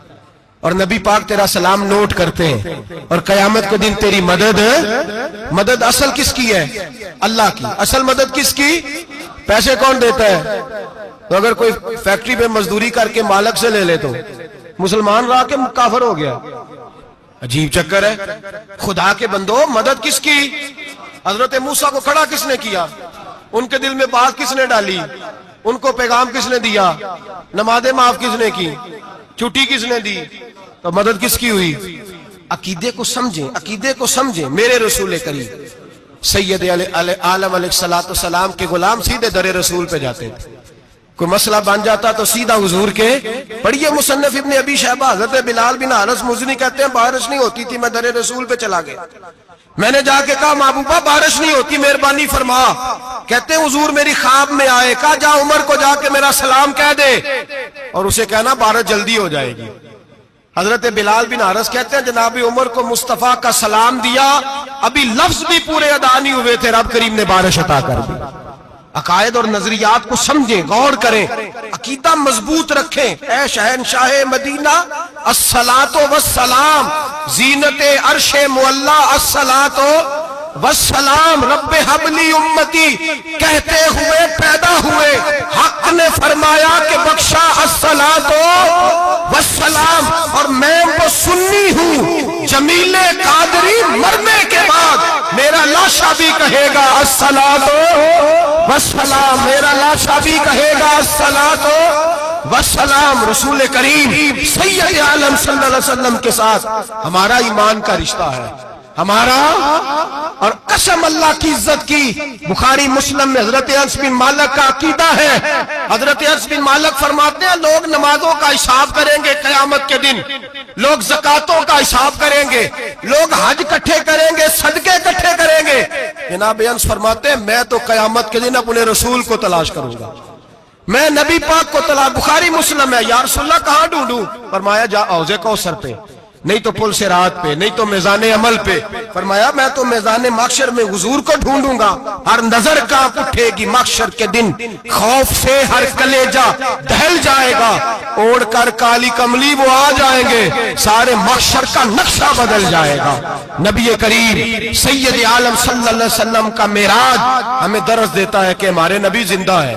اور نبی پاک تیرا سلام نوٹ کرتے ہیں. اور قیامت کے دن تیری مدد اصل کس کی ہے؟ اللہ کی. اصل مدد کس کی؟ پیسے کون دیتا ہے؟ تو اگر کوئی فیکٹری پہ مزدوری کر کے مالک سے لے لے تو مسلمان رہا کہ کافر ہو گیا؟ عجیب چکر ہے. خدا کے بندو مدد کس کی؟ حضرت موسیٰ کو کھڑا کس نے کیا؟ ان کے دل میں بات کس نے ڈالی؟ ان کو پیغام کس نے دیا؟ نمازیں معاف کس نے کی؟ چھٹی کس نے دی؟ تو مدد کس کی ہوئی؟ عقیدے کو سمجھیں، عقیدے کو سمجھیں. میرے رسول کریم سید عالم علیہ السلام کے غلام سیدھے در رسول پہ جاتے تھے. کوئی مسئلہ بن جاتا تو سیدھا حضور کے. پڑھیے مصنف ابن ابی شیبہ، حضرت بلال بن حارث مزنی کہتے ہیں بارش نہیں ہوتی تھی، میں در رسول پہ چلا گیا. میں نے جا کے کہا محبوبہ بارش نہیں ہوتی، مہربانی فرما. کہتے ہیں حضور میری خواب میں آئے، کہا جا عمر کو جا کے میرا سلام کہہ دے اور اسے کہنا بارش جلدی ہو جائے گی. حضرت بلال بن حارث کہتے ہیں جناب عمر کو مصطفیٰ کا سلام دیا، ابھی لفظ بھی پورے ادا نہیں ہوئے تھے، رب کریم نے بارش عطا کر دی. عقائد اور نظریات کو سمجھیں، غور کریں، عقیدہ مضبوط رکھیں. اے شہنشاہ مدینہ الصلاۃ والسلام، زینت عرش معلی الصلاۃ والسلام، رب حبلی امتی کہتے ہوئے پیدا ہوئے. حق نے فرمایا کہ بخشا الصلاۃ والسلام، اور میں وہ سنی ہوں جمیل قادری مرنے کے بعد میرا لاشا بھی کہے گا الصلاۃ والسلام، میرا لاشا بھی کہے گا الصلاۃ والسلام. رسول کریم سید عالم صلی اللہ علیہ وسلم کے ساتھ ہمارا ایمان کا رشتہ ہے، ہمارا. اور قسم اللہ کی عزت کی، بخاری مسلم میں حضرت انس بن مالک کا عقیدہ ہے. حضرت انس بن مالک فرماتے ہیں لوگ نمازوں کا حساب کریں گے قیامت کے دن، لوگ زکاتوں کا حساب کریں گے، لوگ حج اکٹھے کریں گے، صدقے اکٹھے کریں گے. جناب انس فرماتے ہیں میں تو قیامت کے دن اپنے رسول کو تلاش کروں گا، میں نبی پاک کو تلاش. بخاری مسلم ہے. یا رسول اللہ کہاں ڈھونڈوں؟ فرمایا جا حوض کوثر پہ، نہیں تو پل صراط پہ، نہیں تو میزان عمل پہ. فرمایا میں تو میزان محشر میں حضور کو ڈھونڈوں گا. ہر نظر کانپ اٹھے گی محشر کے دن، خوف سے ہر کلیجہ دہل جائے گا. اوڑھ کر کالی کملی وہ آ جائیں گے، سارے محشر کا نقشہ بدل جائے گا. نبی کریم سید عالم صلی اللہ علیہ وسلم کا معراج ہمیں درس دیتا ہے کہ ہمارے نبی زندہ ہے.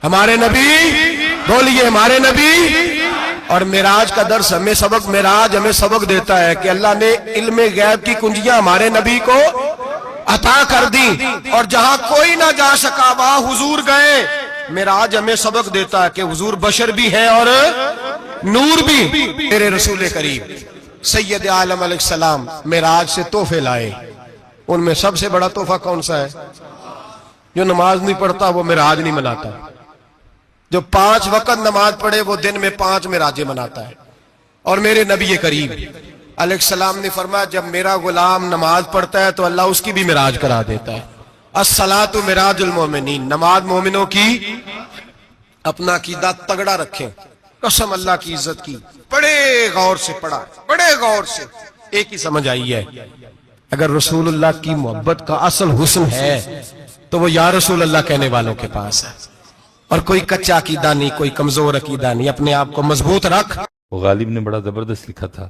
ہمارے نبی، بولیے ہمارے نبی. اور معراج کا درس ہمیں سبق، معراج ہمیں سبق دیتا ہے کہ اللہ نے علم غیب کی کنجیاں ہمارے نبی کو عطا کر دی، اور جہاں کوئی نہ جا سکا وہاں حضور گئے. معراج ہمیں سبق دیتا ہے کہ حضور بشر بھی ہیں اور نور بھی. میرے رسول کریم سید عالم علیہ السلام معراج سے تحفے لائے. ان میں سب سے بڑا تحفہ کون سا ہے؟ جو نماز نہیں پڑھتا وہ معراج نہیں مناتا، جو 5 وقت نماز پڑھے وہ دن میں 5 معراجیں مناتا ہے. اور میرے نبی کریم علیہ السلام نے فرمایا جب میرا غلام نماز پڑھتا ہے تو اللہ اس کی بھی معراج کرا دیتا ہے. الصلاۃ معراج المومنین، نماز مومنوں کی. اپنا عقیدہ تگڑا رکھیں، قسم اللہ کی عزت کی. بڑے غور سے پڑھا، بڑے غور سے. ایک ہی سمجھ آئی ہے، اگر رسول اللہ کی محبت کا اصل حسن ہے تو وہ یا رسول اللہ کہنے والوں کے پاس ہے. اور کوئی کچا عقیدہ نہیں، کوئی کمزور عقیدہ نہیں. اپنے آپ کو مضبوط رکھ. وہ غالب نے بڑا زبردست لکھا تھا.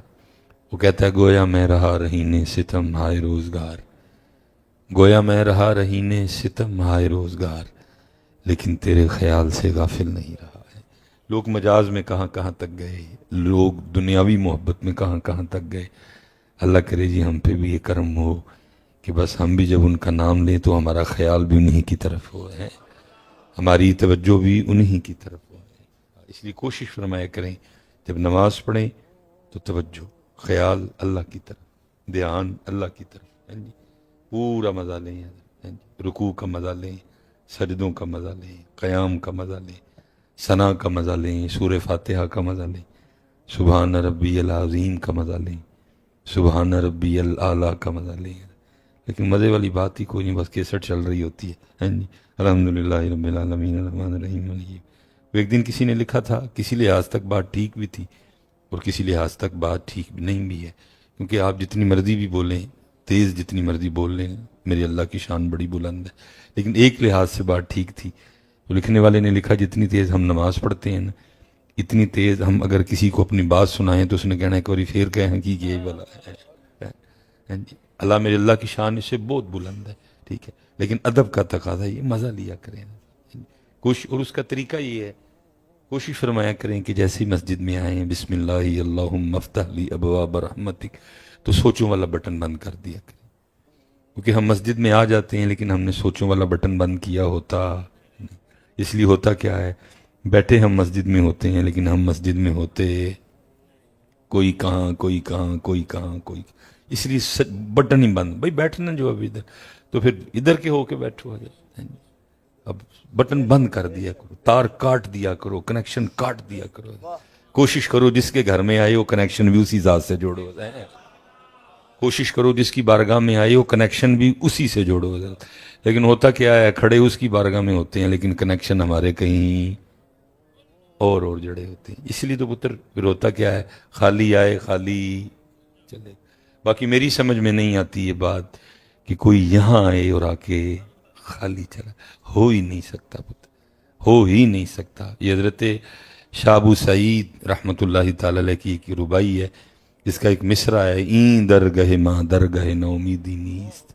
وہ کہتا ہے گویا میں رہا رہینے ستم ہائے روزگار، گویا میں رہا رہینے ستم ہائے روزگار، لیکن تیرے خیال سے غافل نہیں رہا ہے. لوگ مجاز میں کہاں کہاں تک گئے، لوگ دنیاوی محبت میں کہاں کہاں تک گئے. اللہ کرے جی ہم پہ بھی یہ کرم ہو کہ بس ہم بھی جب ان کا نام لیں تو ہمارا خیال بھی انہی کی طرف ہو ہے، ہماری توجہ بھی انہی کی طرف ہو. اس لیے کوشش فرمایا کریں جب نماز پڑھیں تو توجہ، خیال اللہ کی طرف، دھیان اللہ کی طرف. پورا مزہ لیں، رکوع کا مزہ لیں، سجدوں کا مزہ لیں، قیام کا مزہ لیں، ثنا کا مزہ لیں، سورہ فاتحہ کا مزہ لیں، سبحان ربی العظیم کا مزہ لیں، سبحان ربی الاعلیٰ کا مزہ لیں. لیکن مزے والی بات ہی کوئی نہیں، بس کیسٹ چل رہی ہوتی ہے. الحمدللہ رب العالمین الرحمن الرحیم. وہ ایک دن کسی نے لکھا تھا کسی لحاظ تک بات ٹھیک بھی تھی اور کسی لحاظ تک بات ٹھیک بھی نہیں بھی ہے، کیونکہ آپ جتنی مرضی بھی بولیں، تیز جتنی مرضی بول لیں، میری اللہ کی شان بڑی بلند ہے. لیکن ایک لحاظ سے بات ٹھیک تھی. تو لکھنے والے نے لکھا جتنی تیز ہم نماز پڑھتے ہیں نا، اتنی تیز ہم اگر کسی کو اپنی بات سنائیں تو اس نے کہنا ہے کہ اور پھر کہیں کہ یہ والا ہے. اللہ میرے اللہ کی شان اس سے بہت بلند ہے، ٹھیک ہے، لیکن ادب کا تقاضا یہ مزہ لیا کریں. اور اس کا طریقہ یہ ہے، کوشش فرمایا کریں کہ جیسے ہی مسجد میں آئیں بسم اللہ اللہم افتح لی ابواب رحمتک، تو سوچوں والا بٹن بند کر دیا کریں، کیونکہ ہم مسجد میں آ جاتے ہیں لیکن ہم نے سوچوں والا بٹن بند کیا ہوتا نہیں۔ اس لیے ہوتا کیا ہے، بیٹھے ہم مسجد میں ہوتے ہیں لیکن ہم مسجد میں ہوتے کوئی کہاں کوئی کہاں کوئی کہاں کوئی، اس لیے بٹن ہی بند، بھائی بیٹھنا جو اب ادھر، تو پھر ادھر کے ہو کے بیٹھو حضرت، اب بٹن بند کر دیا کرو، تار کاٹ دیا کرو، کنیکشن کاٹ دیا کرو، کوشش کرو جس کے گھر میں آئے وہ کنیکشن بھی اسی ذات سے جوڑو، کوشش کرو جس کی بارگاہ میں آئے وہ کنیکشن بھی اسی سے جوڑو حضرت۔ لیکن ہوتا کیا ہے، کھڑے اس کی بارگاہ میں ہوتے ہیں لیکن کنیکشن ہمارے کہیں اور جڑے ہوتے ہیں، اس لیے تو پتر پھر ہوتا کیا ہے، خالی آئے خالی چلے۔ باقی میری سمجھ میں نہیں آتی یہ بات کہ کوئی یہاں آئے اور آ کے خالی چلا، ہو ہی نہیں سکتا پتر، ہو ہی نہیں سکتا۔ یہ حضرت شاہ ابو سعید رحمت اللہ تعالی علیہ کی ایک ربائی ہے، اس کا ایک مصرع ہے، این درگہ ماں درگہ نومیدی نیست،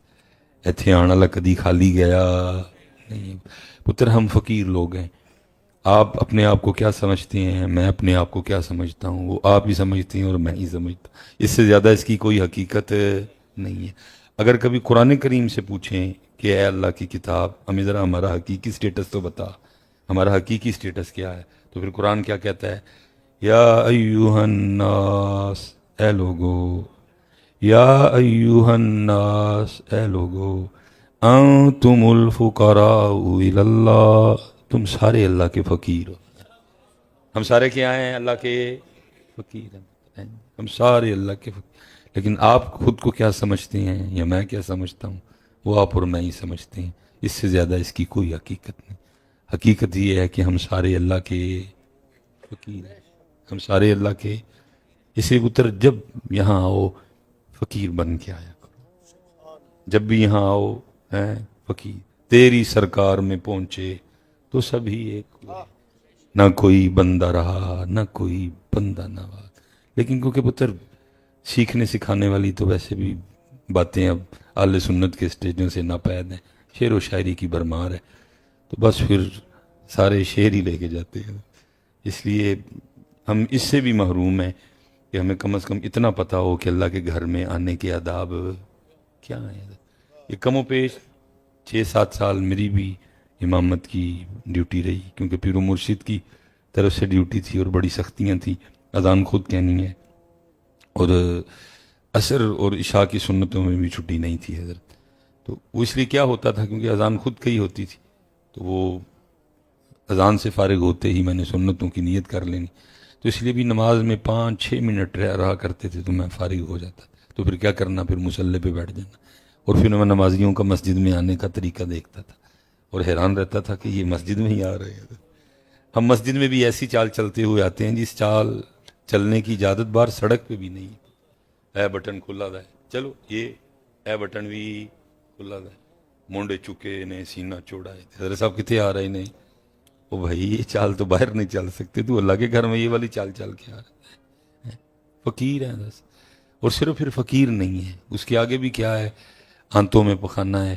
ایتھے آنا لا کدی خالی گیا نہیں۔ پتر ہم فقیر لوگ ہیں، آپ اپنے آپ کو کیا سمجھتے ہیں، میں اپنے آپ کو کیا سمجھتا ہوں، وہ آپ ہی سمجھتے ہیں اور میں ہی سمجھتا ہوں، اس سے زیادہ اس کی کوئی حقیقت نہیں ہے۔ اگر کبھی قرآن کریم سے پوچھیں کہ اے اللہ کی کتاب ہمیں ذرا ہمارا حقیقی سٹیٹس تو بتا، ہمارا حقیقی سٹیٹس کیا ہے، تو پھر قرآن کیا کہتا ہے، یا ایوہ الناس، اے لوگو، یا ایوہ الناس، اے لوگو، انتم الفقراء الی اللہ، تم سارے اللہ کے فقیر ہو۔ ہم سارے کیا ہیں، اللہ کے فقیر ہیں، ہم سارے اللہ کے فقیر، لیکن آپ خود کو کیا سمجھتے ہیں یا میں کیا سمجھتا ہوں، وہ آپ اور میں ہی سمجھتے ہیں، اس سے زیادہ اس کی کوئی حقیقت نہیں۔ حقیقت یہ ہے کہ ہم سارے اللہ کے فقیر ہیں، ہم سارے اللہ کے، اسی پتر جب یہاں آؤ فقیر بن کے آیا کرو، جب بھی یہاں آؤ ہیں فقیر، تیری سرکار میں پہنچے تو سبھی ایک ہوئے، نہ کوئی بندہ رہا نہ کوئی بندہ نواز۔ لیکن کیونکہ پتر سیکھنے سکھانے والی تو ویسے بھی باتیں اب اہل سنت کے اسٹیجوں سے ناپید ہیں، شعر و شاعری کی بھرمار ہے، تو بس پھر سارے شعر ہی لے کے جاتے ہیں، اس لیے ہم اس سے بھی محروم ہیں کہ ہمیں کم از کم اتنا پتہ ہو کہ اللہ کے گھر میں آنے کے آداب کیا ہیں۔ یہ کم و پیش 6-7 سال میری بھی امامت کی ڈیوٹی رہی، کیونکہ پیر و مرشد کی طرف سے ڈیوٹی تھی اور بڑی سختیاں تھیں، اذان خود کہنی ہے، اور عصر اور عشاء کی سنتوں میں بھی چھٹی نہیں تھی حضرت، تو وہ اس لیے کیا ہوتا تھا، کیونکہ اذان خود کہی ہوتی تھی، تو وہ اذان سے فارغ ہوتے ہی میں نے سنتوں کی نیت کر لینی، تو اس لیے بھی نماز میں 5-6 منٹ رہا کرتے تھے تو میں فارغ ہو جاتا تھا، تو پھر کیا کرنا، پھر مصلی پہ بیٹھ جانا، اور پھر میں نمازیوں کا مسجد میں آنے کا طریقہ دیکھتا تھا اور حیران رہتا تھا کہ یہ مسجد میں ہی آ رہے ہیں۔ ہم مسجد میں بھی ایسی چال چلتے ہوئے آتے ہیں جس چال چلنے کی اجازت بار سڑک پہ بھی نہیں، اے بٹن کھلا دا ہے، چلو یہ اے بٹن بھی کھلا دا ہے، مونڈے چکے نے سینہ چوڑا ہے، حضرت صاحب کتنے آ رہے نہیں، وہ بھائی یہ چال تو باہر نہیں چل سکتے، تو اللہ کے گھر میں یہ والی چال چل کے آ رہے ہیں، فقیر ہیں بس۔ اور صرف پھر فقیر نہیں ہے، اس کے آگے بھی کیا ہے، آنتوں میں پخانہ ہے،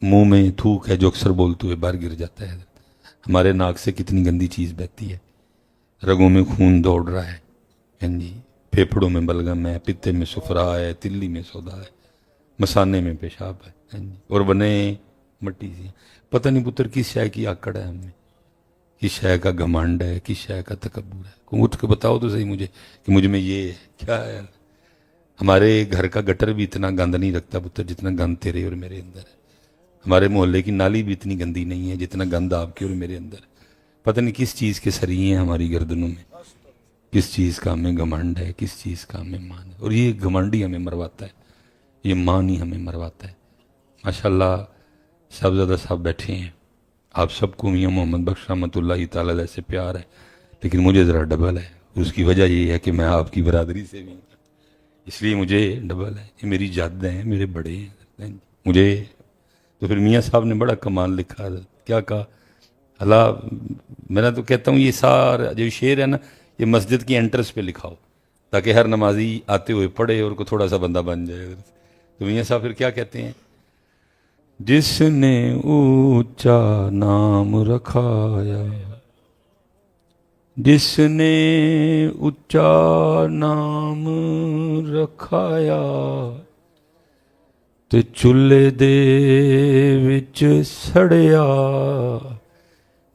منہ میں تھوک ہے جو اکثر بولتے ہوئے باہر گر جاتا ہے، ہمارے ناک سے کتنی گندی چیز بہتی ہے، رگوں میں خون دوڑ رہا ہے، جی پھیپھڑوں میں بلغم ہے، پتے میں سفرا ہے، تلی میں سودا ہے، مسانے میں پیشاب ہے، اور بنے مٹی سے، پتہ نہیں پتر کس شے کی آکڑ ہے ہم میں، کس شے کا گھمنڈ ہے، کس شے کا تکبر ہے، کوئی اٹھ کے بتاؤ تو صحیح مجھے کہ مجھ میں یہ ہے کیا ہے۔ ہمارے گھر کا گٹر بھی اتنا گند نہیں رکھتا پتر جتنا گند تیرے اور میرے اندر ہے، ہمارے محلے کی نالی بھی اتنی گندی نہیں ہے جتنا گند آپ کے اور میرے اندر ہے، پتہ نہیں کس چیز کے سری ہیں ہماری گردنوں میں، کس چیز کا ہمیں گھمنڈ ہے، کس چیز کا ہمیں مان ہے، اور یہ گھمنڈ ہی ہمیں مرواتا ہے، یہ مان ہی ہمیں مرواتا ہے۔ ماشاءاللہ صاحبزادہ صاحب بیٹھے ہیں، آپ سب کو میاں محمد بخش رحمۃ اللہ تعالی علیہ سے پیار ہے، لیکن مجھے ذرا ڈبل ہے، اس کی وجہ یہ ہے کہ میں آپ کی برادری سے بھی ہوں، اس لیے مجھے ڈبل ہے، یہ میری جد ہیں، میرے بڑے ہیں مجھے، تو پھر میاں صاحب نے بڑا کمال لکھا، کیا کہا، اللہ میں تو کہتا ہوں یہ سارا جو شعر ہے نا یہ مسجد کی انٹرس پہ لکھاؤ تاکہ ہر نمازی آتے ہوئے پڑھے اور کو تھوڑا سا بندہ بن جائے۔ تو میاں صاحب پھر کیا کہتے ہیں، جس نے اونچا نام رکھایا، جس نے اونچا نام رکھایا، تے چولہے دے وچ سڑیا،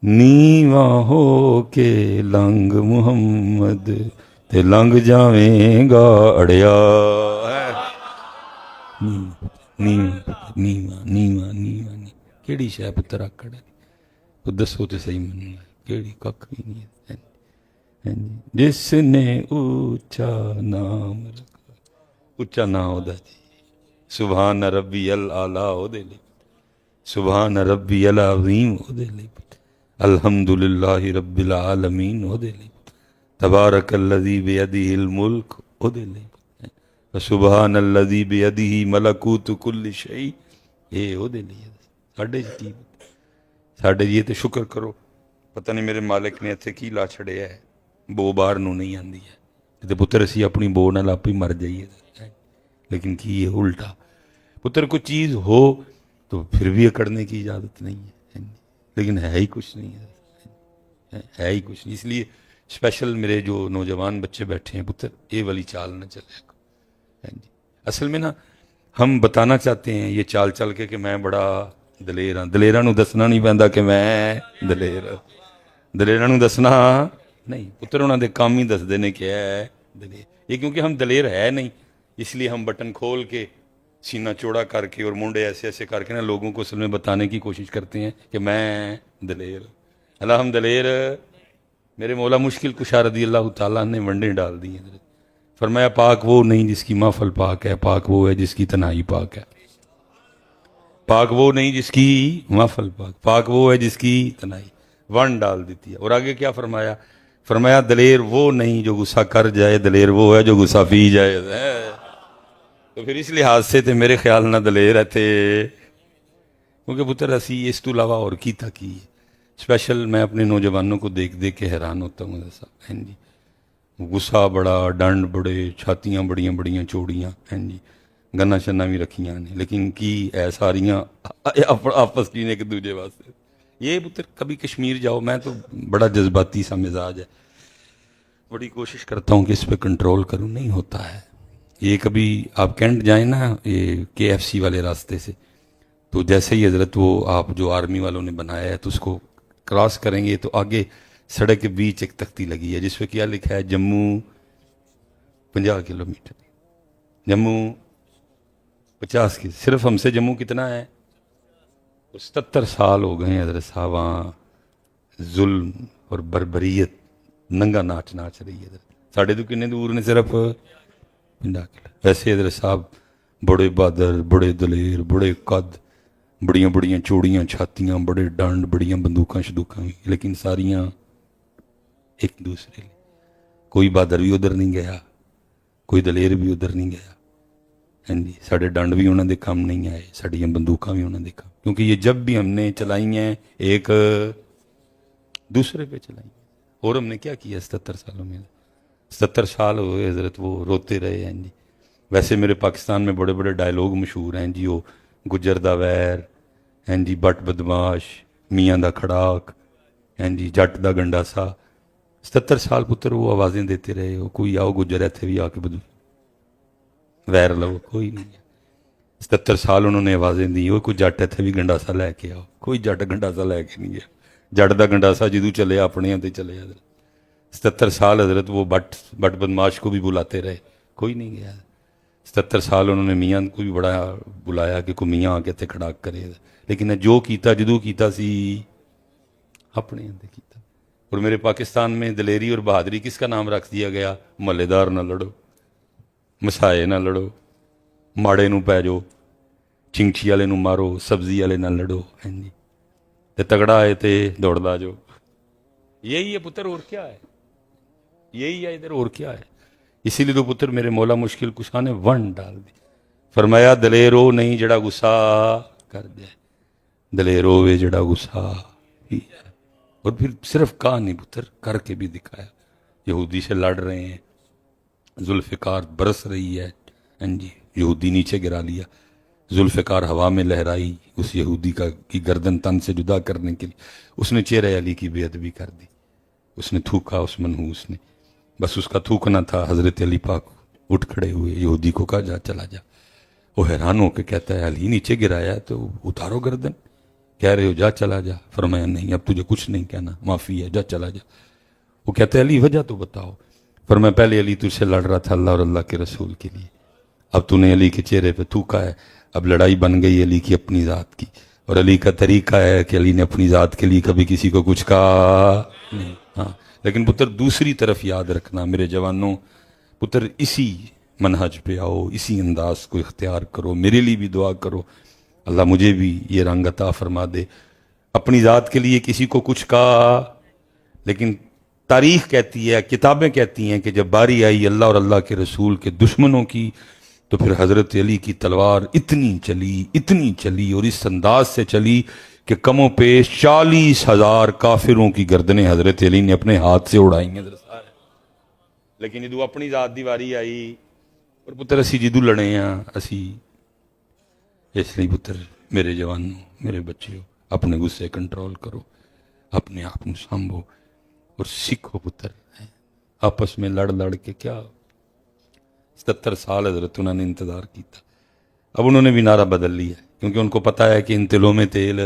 نیواں ہو کے لنگ محمد تے لنگ جاویں گا اڑیا۔ نیواں نیواں نیواں کیڑی شے پتر آکڑ تو دسو تے صحیح منوں کیڑی ککھ بھی نہیں ہے۔ جس نے اونچا نام رکھا، اونچا نام او دا جی، سبحان ربی الاعلی او دے لئی، سبحان ربی العظیم او دے لئی، الحمدللہ رب العالمین او دے لئی، تبارک الذی بیدہ الملک او دے لئی، سبحان الذی بیدہ ملکوت کل شیء اے او دے لئی۔ ساڈے کی ساڈے یہ تے شکر کرو، پتہ نہیں میرے مالک نے اتنے کی لا چھڑیا ہے، بو بار نو نہیں آندی ہے تے پتر اسی اپنی بو نال آپ ہی مر جائیے، لیکن کی یہ الٹا پتر کوئی چیز ہو تو پھر بھی اکڑنے کی اجازت نہیں ہے، لیکن ہے ہی کچھ نہیں ہے، ہے ہی کچھ نہیں۔ اس لیے اسپیشل میرے جو نوجوان بچے بیٹھے ہیں پتر یہ والی چال نہ چلے۔ اصل میں نا ہم بتانا چاہتے ہیں یہ چال چل کے کہ میں بڑا دلیر ہاں، دلیراں نو دسنا نہیں پیندا کہ میں دلیر، دلیراں نو دسنا نہیں، پتر انہاں دے کام ہی دسدے نے کہ ہے دلیر۔ یہ کیونکہ ہم دلیر ہے نہیں، اس لیے ہم بٹن کھول کے سینہ چوڑا کر کے اور منڈے ایسے ایسے کر کے نا لوگوں کو اصل میں بتانے کی کوشش کرتے ہیں کہ میں دلیر، اللہ ہم دلیر۔ میرے مولا مشکل کشا رضی اللہ تعالیٰ نے ونڈیں ڈال دی ہیں، فرمایا پاک وہ نہیں جس کی محفل پاک ہے، پاک وہ ہے جس کی تنہائی پاک ہے، پاک وہ نہیں جس کی محفل پاک، پاک وہ ہے جس کی تنہائی، ون ڈال دیتی ہے۔ اور آگے کیا فرمایا؟ فرمایا دلیر وہ نہیں جو غصہ کر جائے، دلیر وہ ہے جو غصہ پی جائے۔ تو پھر اس لحاظ سے تے میرے خیال نہ دلیر ہے تھے، کیونکہ پتر اسی اس تو علاوہ اور کی تھا کی اسپیشل میں اپنے نوجوانوں کو دیکھ دیکھ کے حیران ہوتا ہوں صاحب، ہیں جی غصہ بڑا، ڈنڈ بڑے، چھاتیاں بڑیاں بڑیاں چوڑیاں، ہیں جی گنا شنا بھی رکھیاں نے، لیکن کی اے ساریاں آپس کی نے ایک دوجے واسطے۔ یہ پتر کبھی کشمیر جاؤ، میں تو بڑا جذباتی سا مزاج ہے، بڑی کوشش کرتا ہوں کہ اس پہ کنٹرول کروں، نہیں ہوتا ہے۔ یہ کبھی آپ کینٹ جائیں نا یہ KFC والے راستے سے، تو جیسے ہی حضرت وہ آپ جو آرمی والوں نے بنایا ہے تو اس کو کراس کریں گے تو آگے سڑک کے بیچ ایک تختی لگی ہے جس پہ کیا لکھا ہے؟ جموں 50 کلومیٹر، جموں 50 کی، صرف ہم سے جموں کتنا ہے؟ 77 سال ہو گئے ہیں حضرت صاحب وہاں ظلم اور بربریت ننگا ناچ ناچ رہی ہے۔ ساڑھے تو کنے دور نے صرف 50 کلو۔ ویسے حضرت صاحب بڑے بہادر، بڑے دلیر، بڑے قد، بڑیاں بڑیاں چوڑیاں چھاتیاں، بڑے ڈانڈ، بڑیاں بندوقاں شدوقاں، لیکن ساریاں ایک دوسرے لئے۔ کوئی بہادر بھی ادھر نہیں گیا، کوئی دلیر بھی ادھر نہیں گیا، ہیں جی ساڑھے ڈانڈ بھی انہوں نے کام نہیں آئے، ساڑھیاں بندوقاں بھی انہوں نے کام، کیونکہ یہ جب بھی ہم نے چلائی ہیں ایک دوسرے پہ چلائی ہیں۔ اور ہم نے کیا کیا 77 سالوں میں؟ 77 سال ہوئے حضرت وہ روتے رہے ہیں جی۔ ویسے میرے پاکستان میں بڑے بڑے ڈائلوگ مشہور ہیں جی، وہ گجر دا ویر، ہیں جی بٹ بدماش، میاں دا کھڑاک، ہیں جی جٹ دا گنڈاسا۔ 77 سال پتر وہ آوازیں دیتے رہے، وہ کوئی آؤ گجر ہے تھے بھی آ کے بدو ویر لو، کوئی نہیں ہے۔ 77 سال انہوں نے آوازیں دی، وہ کوئی جٹ ہے تھے بھی گنڈاسا لے کے آؤ، کوئی جٹ گنڈاسا لے کے نہیں گیا۔ جٹ دا گنڈاسا جدو چلے اپنے ہاں تے چلے حضرت۔ 77 سال حضرت وہ بٹ بدماش کو بھی بلاتے رہے، کوئی نہیں گیا۔ 77 سال انہوں نے میاں کو بھی بڑا بلایا کہ کوئی میاں آ کے تے کھڑاک کرے، لیکن جو کیتا جدو کیتا سی اپنے ہاں تے کیتا۔ اور میرے پاکستان میں دلیری اور بہادری کس کا نام رکھ دیا گیا؟ محلے دار نہ لڑو، مسائے نہ لڑو، ماڑے نو پی جو، چنگچی والے نو مارو، سبزی والے نہ لڑو، ہیں جی تے تگڑا ہے تے دوڑدا جو۔ یہی ہے پتر، اور کیا ہے؟ یہی ہے ادھر، اور کیا ہے؟ اسی لیے تو پتر میرے مولا مشکل کشا نے ون ڈال دی، فرمایا دلیرو نہیں جڑا غصہ کر جائے، دلیرو وے جڑا غصہ ہی ہے۔ اور پھر صرف کہا نہیں پتر، کر کے بھی دکھایا۔ یہودی سے لڑ رہے ہیں، ذوالفقار برس رہی ہے، ہاں جی یہودی نیچے گرا لیا، ذوالفقار ہوا میں لہرائی اس یہودی کی گردن تن سے جدا کرنے کے لیے، اس نے چہرہ علی کی بے ادبی کر دی، اس نے تھوکا اس منحوس نے، بس اس کا تھوکنا تھا، حضرت علی پاک اٹھ کھڑے ہوئے، یہودی کو کہا جا چلا جا، وہ حیران ہو کے کہتا ہے علی نیچے گرایا ہے تو اتارو گردن، کہہ رہے ہو جا چلا جا، فرمایا نہیں اب تجھے کچھ نہیں کہنا، معافی ہے، جا چلا جا۔ وہ کہتا ہے علی وجہ تو بتاؤ، فرمایا پہلے علی تجھ سے لڑ رہا تھا اللہ اور اللہ کے رسول کے لیے، اب تو نے علی کے چہرے پہ تھوکا ہے، اب لڑائی بن گئی علی کی اپنی ذات کی، اور علی کا طریقہ ہے کہ علی نے اپنی ذات کے لیے کبھی کسی کو کچھ کہا نہیں۔ ہاں لیکن پتر دوسری طرف یاد رکھنا میرے جوانوں، پتر اسی منہج پہ آؤ، اسی انداز کو اختیار کرو، میرے لیے بھی دعا کرو اللہ مجھے بھی یہ رنگ عطا فرما دے۔ اپنی ذات کے لیے کسی کو کچھ کہا، لیکن تاریخ کہتی ہے، کتابیں کہتی ہیں کہ جب باری آئی اللہ اور اللہ کے رسول کے دشمنوں کی تو پھر حضرت علی کی تلوار اتنی چلی اور اس انداز سے چلی کہ کم و پیش 40,000 کافروں کی گردنیں حضرت علی نے اپنے ہاتھ سے اڑائی ہیں۔ لیکن جدو اپنی ذات دی واری آئی اور پتر اسی جدو لڑے ہیں اسی، اس لیے پتر میرے جوانوں میرے بچیوں اپنے غصے کنٹرول کرو، اپنے آپ کو سنبھو اور سیکھو پتر، آپس میں لڑ کے کیا 77 سال حضرت انہوں نے انتظار کیتا، اب انہوں نے بھی نعرہ بدل لیا کیونکہ ان کو پتا ہے کہ ان تلوں میں تیل،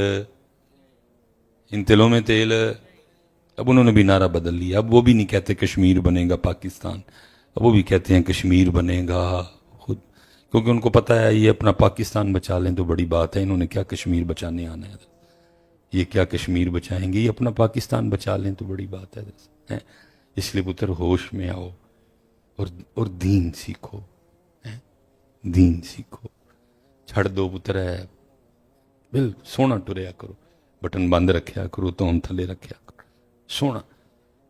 اب انہوں نے بھی نعرہ بدل لیا، اب وہ بھی نہیں کہتے کشمیر بنے گا پاکستان، اب وہ بھی کہتے ہیں کشمیر بنے گا خود، کیونکہ ان کو پتا ہے یہ اپنا پاکستان بچا لیں تو بڑی بات ہے، انہوں نے کیا کشمیر بچانے آنا ہے، یہ کیا کشمیر بچائیں گے، یہ اپنا پاکستان بچا لیں تو بڑی بات ہے۔ اس لیے پتر ہوش میں آؤ اور دین سیکھو، دین سیکھو، چھڑ دو پتر ہے بل سونا ٹریا کرو، بٹن بند رکھیا کرو، تون تھلے رکھیا کرو، سونا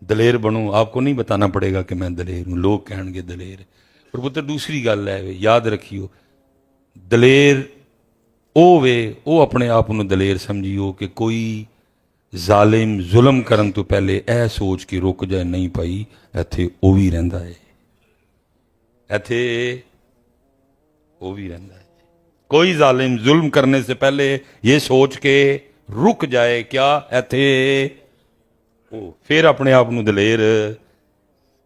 دلیر بنو، آپ کو نہیں بتانا پڑے گا کہ میں دلیر ہوں، لوگ کہیں گے دلیر ہے۔ اور پتر دوسری گل ہے یاد رکھیو، دلیر او اپنے آپ انہوں دلیر سمجھیو کہ کوئی ظالم ظلم کرن تو پہلے اے سوچ کے رک جائے نہیں پائی ایتھے او بھی رہندا ہے، ایتھے او بھی رہندا ہے، کوئی ظالم ظلم کرنے سے پہلے یہ سوچ کے رک جائے کیا ایتھے او، پھر اپنے آپ نو دلیر،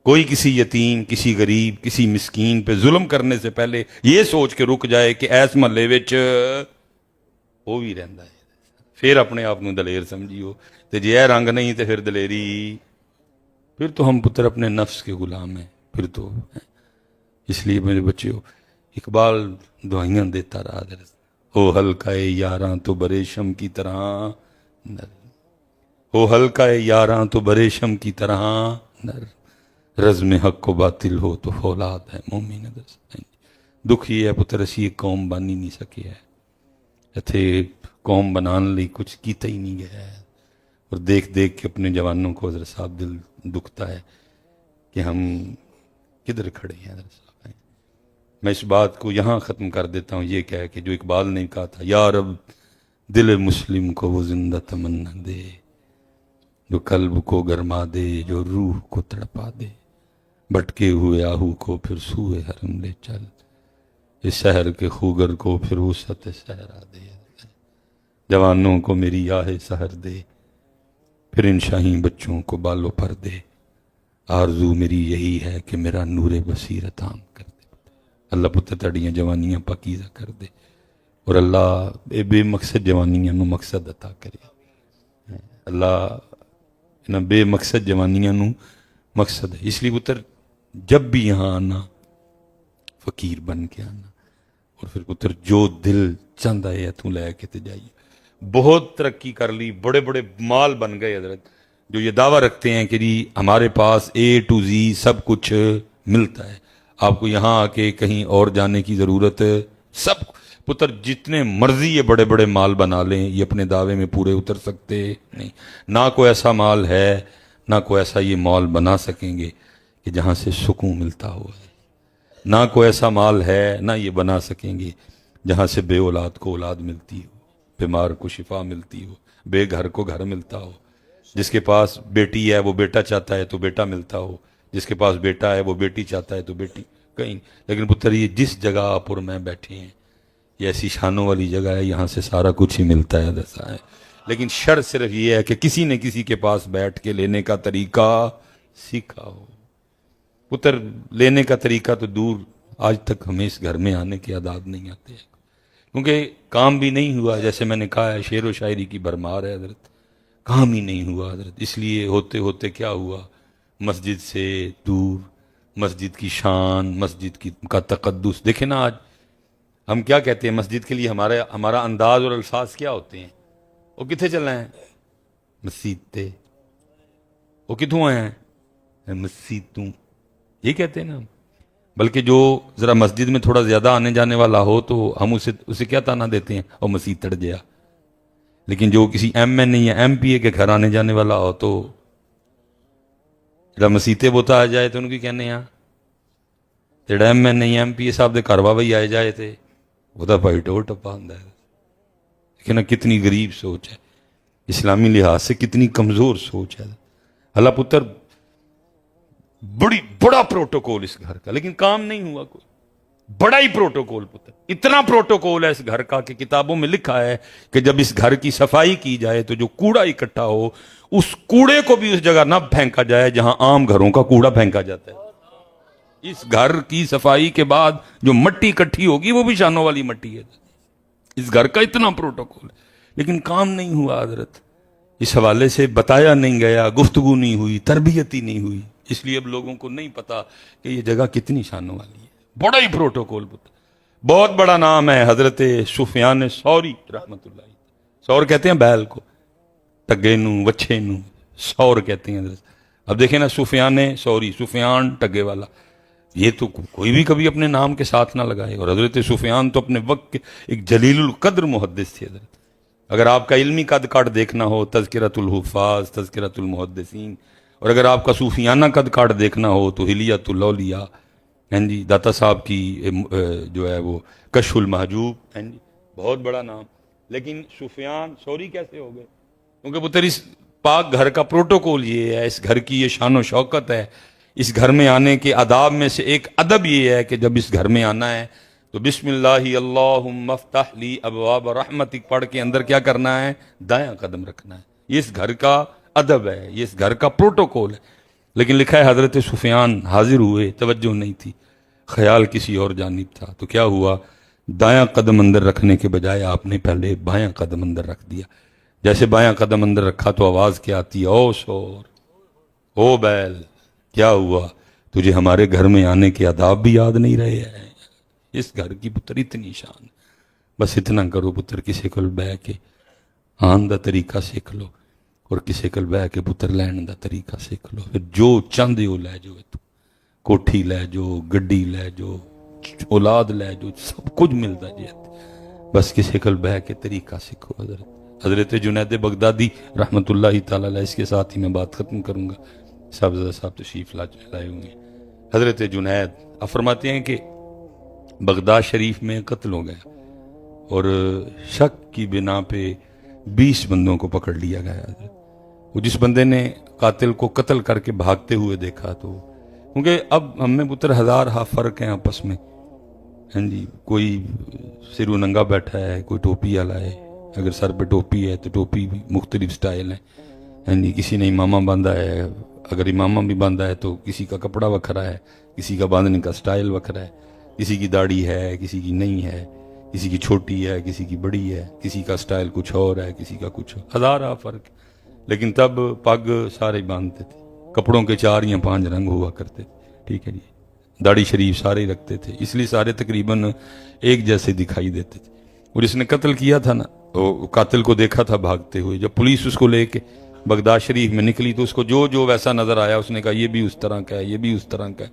کوئی کسی یتیم کسی غریب کسی مسکین پہ ظلم کرنے سے پہلے یہ سوچ کے رک جائے کہ ایس محلے وچ وہ بھی رہندا ہے، پھر اپنے آپ نو دلیر سمجھیو، تے جے اے رنگ نہیں تے پھر دلیری، پھر تو ہم پتر اپنے نفس کے غلام ہیں، پھر تو اس لیے میرے بچیو اقبال دعائیاں دیتا رہا ہو ہلکا یاراں تو بریشم کی طرح، ہو ہلکا یاراں تو بریشم کی طرح نر، رزم حق و باطل ہو تو فولاد ہے مومن دست۔ دکھ یہ ہے پتر اسی ایک قوم بن ہی نہیں سکے ہے، اتھے قوم بنان لی کچھ کیتا ہی نہیں گیا ہے، اور دیکھ کے اپنے جوانوں کو حضرت صاحب دل دکھتا ہے کہ ہم کدھر کھڑے ہیں حضرت صاحب۔ میں اس بات کو یہاں ختم کر دیتا ہوں یہ کہہ کہ جو اقبال نے کہا تھا، یا رب دل مسلم کو وہ زندہ تمنا دے، جو قلب کو گرما دے، جو روح کو تڑپا دے، بھٹکے ہوئے آہو کو پھر سوئے حرم لے چل، اس شہر کے خوگر کو پھر وسعت صحرا دے، جوانوں کو میری آہ سحر دے، پھر ان شاہین بچوں کو بالوں پر دے، آرزو میری یہی ہے کہ میرا نور بصیرت عام کر دے، اللہ پتر تڑیاں جوانیاں پاکیزہ کر دے، اور اللہ بے مقصد جوانیاں نو مقصد عطا کرے، اللہ انہاں بے مقصد جوانیاں نو مقصد ہے۔ اس لیے پتر جب بھی یہاں آنا فقیر بن کے آنا، اور پھر پتر جو دل چاہتا ہے تو لے کے تے جائیے۔ بہت ترقی کر لی، بڑے بڑے مال بن گئے حضرت، جو یہ دعویٰ رکھتے ہیں کہ جی ہمارے پاس A to Z سب کچھ ملتا ہے، آپ کو یہاں آ کے کہیں اور جانے کی ضرورت، سب پتر جتنے مرضی یہ بڑے بڑے مال بنا لیں یہ اپنے دعوے میں پورے اتر سکتے نہیں، نہ کوئی ایسا مال ہے نہ کوئی ایسا یہ مال بنا سکیں گے کہ جہاں سے سکون ملتا ہو، نہ کوئی ایسا مال ہے نہ یہ بنا سکیں گے جہاں سے بے اولاد کو اولاد ملتی ہو، بیمار کو شفا ملتی ہو، بے گھر کو گھر ملتا ہو، جس کے پاس بیٹی ہے وہ بیٹا چاہتا ہے تو بیٹا ملتا ہو، جس کے پاس بیٹا ہے وہ بیٹی چاہتا ہے تو بیٹی، کہیں۔ لیکن پتر یہ جس جگہ پر میں بیٹھے ہیں یہ ایسی شانوں والی جگہ ہے، یہاں سے سارا کچھ ہی ملتا ہے ایسا ہے، لیکن شرط صرف یہ ہے کہ کسی نے کسی کے پاس بیٹھ کے لینے کا طریقہ سیکھا ہو۔ پتر لینے کا طریقہ تو دور، آج تک ہمیں اس گھر میں آنے کے عادات نہیں آتے ہیں، کیونکہ کام بھی نہیں ہوا، جیسے میں نے کہا ہے شعر و شاعری کی بھرمار ہے حضرت، کام ہی نہیں ہوا حضرت، اس لیے ہوتے ہوتے کیا ہوا، مسجد سے دور، مسجد کی شان، مسجد کا تقدس، دیکھیں نا آج ہم کیا کہتے ہیں مسجد کے لیے، ہمارا انداز اور الفاظ کیا ہوتے ہیں، وہ کتنے چل رہے ہیں، مسجد تے، وہ کتوں آئے ہیں، مسجد توں، یہ کہتے ہیں نا ہم۔ بلکہ جو ذرا مسجد میں تھوڑا زیادہ آنے جانے والا ہو تو ہم اسے کیا تانا دیتے ہیں، اور مسجد تڑ گیا۔ لیکن جو کسی ایم این اے یا ایم پی اے کے گھر آنے جانے والا ہو تو جڑا مسیتے بوتا آ جائے تو ان کی کہنے ہیں جڑا ایم این اے یا ایم پی اے صاحب دے گھر واوئی آئے جائے تھے وہ تو بھائی ٹور ٹپا ہوندا ہے۔ لیکن کتنی غریب سوچ ہے، اسلامی لحاظ سے کتنی کمزور سوچ ہے۔ اللہ پتر بڑا پروٹوکول اس گھر کا، لیکن کام نہیں ہوا کوئی، بڑا ہی پروٹوکول پتر، اتنا پروٹوکول ہے اس گھر کا کہ کتابوں میں لکھا ہے کہ جب اس گھر کی صفائی کی جائے تو جو کوڑا اکٹھا ہو اس کوڑے کو بھی اس جگہ نہ پھینکا جائے جہاں عام گھروں کا کوڑا پھینکا جاتا ہے۔ اس گھر کی صفائی کے بعد جو مٹی اکٹھی ہوگی وہ بھی شانوں والی مٹی ہے۔ اس گھر کا اتنا پروٹوکول ہے، لیکن کام نہیں ہوا حضرت، اس حوالے سے بتایا نہیں گیا، گفتگو نہیں ہوئی، تربیت ہی نہیں ہوئی، اس لیے اب لوگوں کو نہیں پتا کہ یہ جگہ کتنی شانوں والی ہے۔ بڑا ہی پروٹوکول پتر، بہت بڑا نام ہے حضرت سفیان ثوری رحمت اللہ۔ سور کہتے ہیں بیل کو، ٹگے نو، وچھے نو سور کہتے ہیں حضرت۔ اب دیکھیں نا سفیان ثوری، سفیان ٹگے والا، یہ تو کوئی بھی کبھی اپنے نام کے ساتھ نہ لگائے، اور حضرت سفیان تو اپنے وقت کے ایک جلیل القدر محدث تھے حضرت۔ اگر آپ کا علمی قد کاٹ دیکھنا ہو تذکرۃ الحفاظ، تذکرۃ المحدثین، اور اگر آپ کا صوفیانہ قد کاٹ دیکھنا ہو تو حلیۃ الاولیاء، جی داتا صاحب کی جو ہے وہ کشف المحجوب، جی بہت بڑا نام۔ لیکن سفیان ثوری کیسے ہو گئے؟ کیونکہ پتر اس پاک گھر کا پروٹوکول یہ ہے، اس گھر کی یہ شان و شوکت ہے، اس گھر میں آنے کے آداب میں سے ایک ادب یہ ہے کہ جب اس گھر میں آنا ہے تو بسم اللہ اللہم افتح لی ابواب رحمتک پڑھ کے اندر کیا کرنا ہے، دایاں قدم رکھنا ہے۔ یہ اس گھر کا ادب ہے، یہ اس گھر کا پروٹوکول ہے۔ لیکن لکھا ہے حضرت سفیان حاضر ہوئے، توجہ نہیں تھی، خیال کسی اور جانب تھا، تو کیا ہوا، دایاں قدم اندر رکھنے کے بجائے آپ نے پہلے بایاں قدم اندر رکھ دیا۔ جیسے بایاں قدم اندر رکھا تو آواز کیا آتی، او سور، او بیل، کیا ہوا، تجھے ہمارے گھر میں آنے کے آداب بھی یاد نہیں رہے ہیں؟ اس گھر کی پتر اتنی شان، بس اتنا کرو پتر، کسی کول بہ کے آن دا طریقہ سیکھ لو، اور کسی کول بہ کے پتر لین دا طریقہ سیکھ لو، پھر جو چاہندے ہو لے جو، کوٹھی لے جو، گڈی لے جو، اولاد لے جو، سب کچھ ملتا جی، بس کسی کول بہ کے طریقہ سیکھو۔ حضرت جنید بغدادی رحمت اللہ تعالی علیہ، اس کے ساتھ ہی میں بات ختم کروں گا، صاحبزادہ صاحب تشریف لائے ہوئے ہیں۔ حضرت جنید آپ فرماتے ہیں کہ بغداد شریف میں قتل ہو گیا اور شک کی بنا پہ 20 بندوں کو پکڑ لیا گیا حضرت۔ وہ جس بندے نے قاتل کو قتل کر کے بھاگتے ہوئے دیکھا تو، کیونکہ اب ہم میں پتر ہزار فرق ہیں آپس میں، ہاں جی، کوئی سر و ننگا بیٹھا ہے، کوئی ٹوپی والا ہے، اگر سر پہ ٹوپی ہے تو ٹوپی بھی مختلف سٹائل ہیں، ہاں جی، کسی نے امامہ باندھا ہے، اگر امامہ بھی باندھا ہے تو کسی کا کپڑا وکھرا ہے، کسی کا باندھنے کا سٹائل وکھرا ہے، کسی کی داڑھی ہے، کسی کی نہیں ہے، کسی کی چھوٹی ہے، کسی کی بڑی ہے، کسی کا سٹائل کچھ اور ہے، کسی کا کچھ اور، ہزارہ فرق۔ لیکن تب پگ سارے باندھتے تھے، کپڑوں کے 4 یا 5 رنگ ہوا کرتے تھے، ٹھیک ہے جی، داڑھی شریف سارے رکھتے تھے، اس لیے سارے تقریباً ایک جیسے دکھائی دیتے تھے۔ اور جس نے قتل کیا تھا نا، وہ قاتل کو دیکھا تھا بھاگتے ہوئے، جب پولیس اس کو لے کے بغداد شریف میں نکلی تو اس کو جو ویسا نظر آیا اس نے کہا یہ بھی اس طرح کا ہے، یہ بھی اس طرح کا ہے۔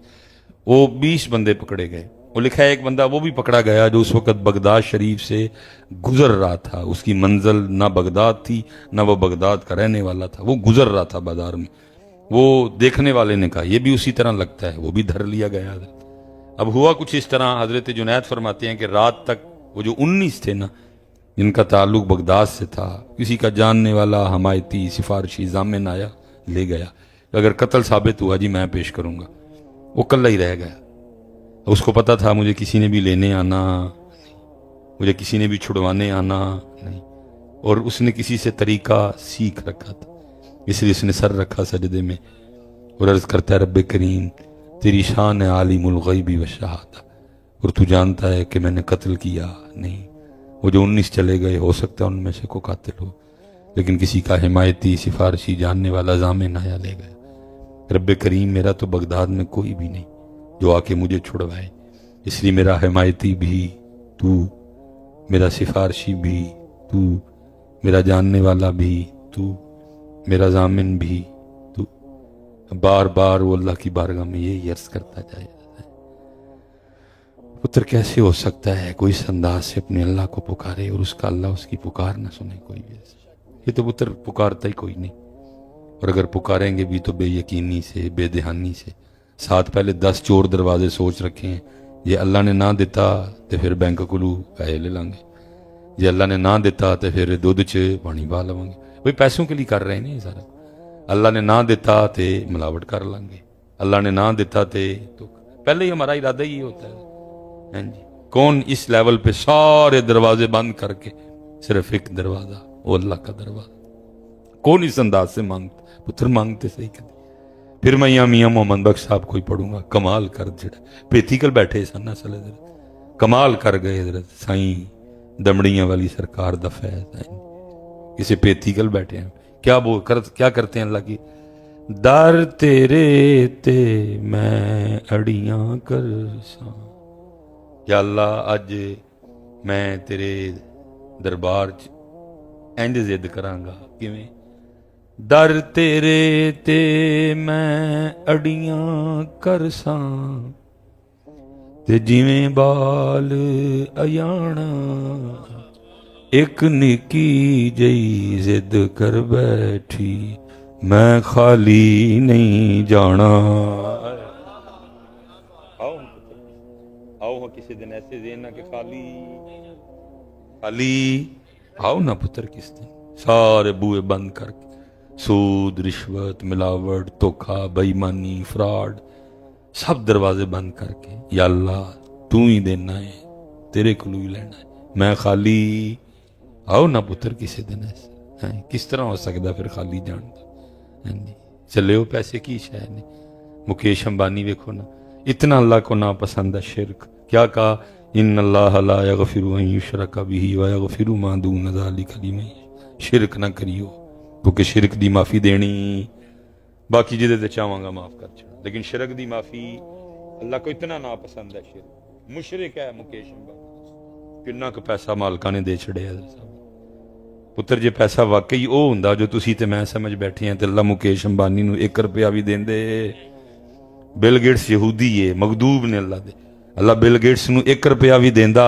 وہ 20 بندے پکڑے گئے، وہ لکھا ہے ایک بندہ وہ بھی پکڑا گیا جو اس وقت بغداد شریف سے گزر رہا تھا، اس کی منزل نہ بغداد تھی نہ وہ بغداد کا رہنے والا تھا، وہ گزر رہا تھا بازار میں، وہ دیکھنے والے نے کہا یہ بھی اسی طرح لگتا ہے، وہ بھی دھر لیا گیا حضرت۔ اب ہوا کچھ اس طرح، حضرت جنید فرماتے ہیں کہ رات تک وہ جو 19 تھے نا جن کا تعلق بغداد سے تھا، کسی کا جاننے والا حمایتی سفارشی ضامن آیا لے گیا، اگر قتل ثابت ہوا جی میں پیش کروں گا، وہ کلہ ہی رہ گیا۔ اس کو پتا تھا مجھے کسی نے بھی لینے آنا، مجھے کسی نے بھی چھڑوانے آنا نہیں، اور اس نے کسی سے طریقہ سیکھ رکھا تھا، اس لیے اس نے سر رکھا سجدے میں اور عرض کرتا ہے رب کریم تیری شان ہے عالم الغیب والشہادہ، اور تو جانتا ہے کہ میں نے قتل کیا نہیں، وہ جو 19 چلے گئے ہو سکتا ہے ان میں سے کوئی قاتل ہو، لیکن کسی کا حمایتی سفارشی جاننے والا ضامن آیا لے گیا۔ رب کریم میرا تو بغداد میں کوئی بھی نہیں جو آ کے مجھے چھڑوائے، اس لیے میرا حمایتی بھی تو، میرا سفارشی بھی تو، میرا جاننے والا بھی تو، میرا ضامن بھی تو۔ بار بار وہ اللہ کی بارگاہ میں یہی عرض کرتا جائے، پتر کیسے ہو سکتا ہے کوئی اس انداز سے اپنے اللہ کو پکارے اور اس کا اللہ اس کی پکار نہ سنے کوئی بھی ایسے؟ یہ تو پتر پکارتا ہی کوئی نہیں، اور اگر پکاریں گے بھی تو بے یقینی سے، بے دہانی سے۔ ساتھ پہلے 10 چور دروازے سوچ رکھے ہیں، یہ اللہ نے نہ دیتا تو پھر بینک کولو پیسے لے لیں گے، یہ اللہ نے نہ دیتا تو پھر دودھ چ پانی پا لیں گے۔ وہی پیسوں کے لیے کر رہے ہیں یہ سارا۔ اللہ نے نہ دیتا تو ملاوٹ کر لیں گے، اللہ نے نہ دیتا تو پہلے ہی ہمارا ارادہ ہی ہوتا ہے۔ ہاں جی، کون اس لیول پہ سارے دروازے بند کر کے صرف ایک دروازہ، وہ اللہ کا دروازہ، کون اس انداز سے مانگتا؟ پتر مانگتے صحیح کہتے۔ پھر میں یہاں میاں محمد بخش صاحب کو ہی پڑھوں گا، کمال کر جڑا پیتیکل بیٹھے سن اصل حضرت، کمال کر گئے حضرت سائیں دمڑیاں والی سرکار دا فیض، کسی پیتیکل بیٹھے ہیں، کیا کرتے ہیں اللہ کی؟ در تیرے تے میں اڑیاں کر ساں، یا اللہ اج میں تیرے دربار انج ضد کرانگا، کیویں؟ در تیرے تے میں اڑیاں کرساں تے جویں بال ایانا، ایک نکی جئی ضد کر بیٹھی میں خالی نہیں جانا۔ آؤ کسی دن ایسے ذہن نہ کہ خالی آؤ نا پتر، کس دن سارے بوئے بند کر کے، سود، رشوت، ملاوٹ، دھوکا، بے ایمانی، فراڈ، سب دروازے بند کر کے، یا اللہ تو ہی دینا ہے، تیرے کولو ہی لینا ہے، میں خالی۔ آؤ نا پتر کسی دن ایسا، کس طرح ہو سکتا پھر خالی جان دا؟ چلے ہو پیسے کی شے نے؟ مکیش امبانی دیکھو نا، اتنا اللہ کو ناپسند ہے شرک، کیا کہا؟ ان اللہ لا یغفر ان یشرک بہ ویغفر ما دون ذلک لمن یشاء، شرک نہ کریو، کیونکہ شرک دی معافی دینی، باقی جدے تے چاہواں گا معاف کر چھڑا، لیکن شرک دی معافی اللہ کو اتنا ناپسند ہے شرک۔ مشرک ہے مکیش امبانی، کنا کو پیسہ مالکاں نے دے چھڑے حضرت صاحب۔ پتر جے پیسہ واقعی او ہوندا جو تسی تے میں سمجھ بیٹھے ہیں تے اللہ مکیش امبانی نو 1 روپیہ بھی دیندے۔ بل گیٹس یہودی ہے، مغدوب نے اللہ دے، اللہ بل گیٹس نو 1 روپیہ بھی دیندا،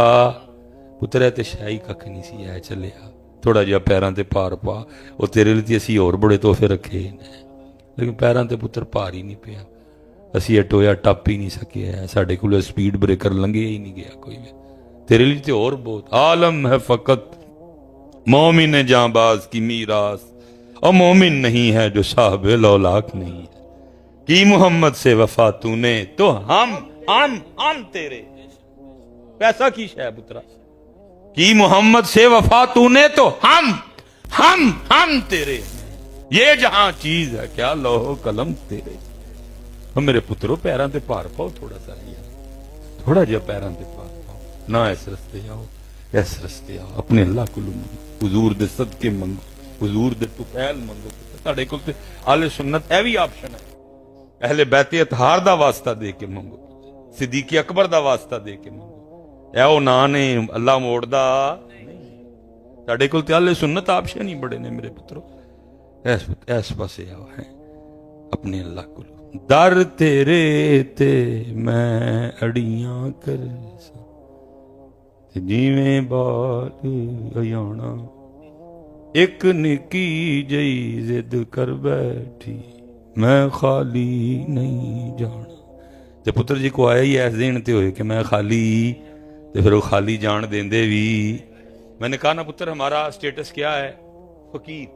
پتر ہے تے شاہی ککھ نہیں سی ہے، چلیا تھوڑا جہا پیراں تے پار پا، وہ تیرے لیے اسی اور بڑے تحفے رکھے نے، لیکن پیراں تے پتر پار ہی نہیں پیا، اسی اٹویا ٹپ ہی نہیں سکے ہے، ساڈے کول سپیڈ بریکر لنگے ہی نہیں گیا کوئی بھی، تیرے لیے تے اور بہت۔ عالم ہے فقط مومن جاں باز کی میراث، اور مومن نہیں ہے جو صاحب لولاک نہیں ہے، کی محمد سے وفا تو نے تو ہم تیرے، پیسہ کی شے پترا، کی محمد سے وفا تو نے تو ہم تیرے، یہ جہاں چیز ہے کیا لوح قلم تیرے۔ اور میرے پترو پیراں تے پار پاؤ، تھوڑا سا تھوڑا جہا پیراں تے پار پاؤ، نہ اس رستے آؤ، اس رستے آؤ، اپنے اللہ کو منگو، حضور دے صدقے منگو، حضور دے طفیل منگو۔ ساڈے کول تے اہل سنت اے وی آپشن ہے، اہل بیت اطہار دا واسطہ دے کے منگو، صدیق اکبر دا واسطہ دے کے منگو، اے او نا نے اللہ موڑ دا نہیں، ساڈے کول تے اہل سنت آپشن ہی بڑے نے میرے پترو، ایس پاسے آؤ ہیں اپنے اللہ کو۔ در تیرے تے میں اڑیاں کرساں تے جیویں بال ایانا، ایک نکی جئی ضد کر بیٹھی میں خالی نہیں جانا۔ تے پتر جی کو آیا ہی ایس دین تے ہوئے کہ میں خالی، تے پھر وہ خالی جان دیندے بھی۔ میں نے کہا نا پتر ہمارا سٹیٹس کیا ہے؟ فقیر،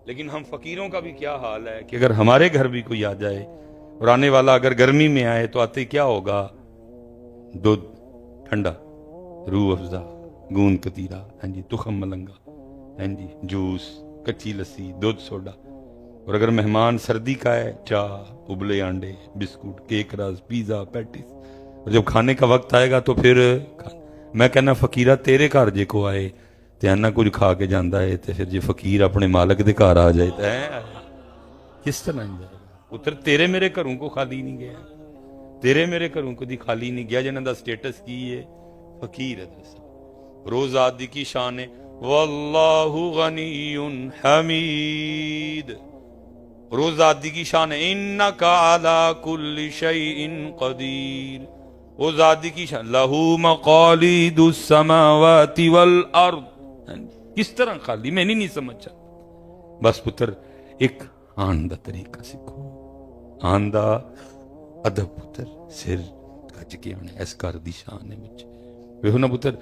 لیکن ہم فقیروں کا بھی کیا حال ہے کہ اگر ہمارے گھر بھی کوئی آ جائے اور آنے والا اگر گرمی میں آئے تو آتے کیا ہوگا؟ دودھ ٹھنڈا، روح افزا، گوند کتیرا، ہاں جی، تخم ملنگا، ہاں جی، جوس، کچی لسی، دودھ سوڈا، اور اگر مہمان سردی کا ہے چائے، ابلے انڈے، بسکٹ، کیک رس، پیزا، پیٹیز، اور جب کھانے کا وقت آئے گا تو پھر میں کہنا فقیرہ تیرے گھر جے کو آئے تے اینا کچھ کھا کے جاندہ ہے تے پھر جے فقیر اپنے مالک دے گھر آ جائے تے کس طرح نہیں جائے گا پتر؟ تیرے میرے گھروں کو خالی نہیں گیا، تیرے میرے گھروں کو دی خالی نہیں گیا، جنہاں دا سٹیٹس کی ہے فقیر ہے دسا روز آدھی کی شان ہے واللہ غنی حمید، روز آدھی کی شان ہے انکا علی کل شیء قدیر، وہ ذاتی کی شان لہو مقالید السماوات والارض، کس طرح خالی میں نہیں سمجھا؟ بس پتر ایک آن دا طریقہ سکھو، آن دا ادب پتر، سر کج کے آنے اس کر دی شان ہے بچے ویہو نا پتر،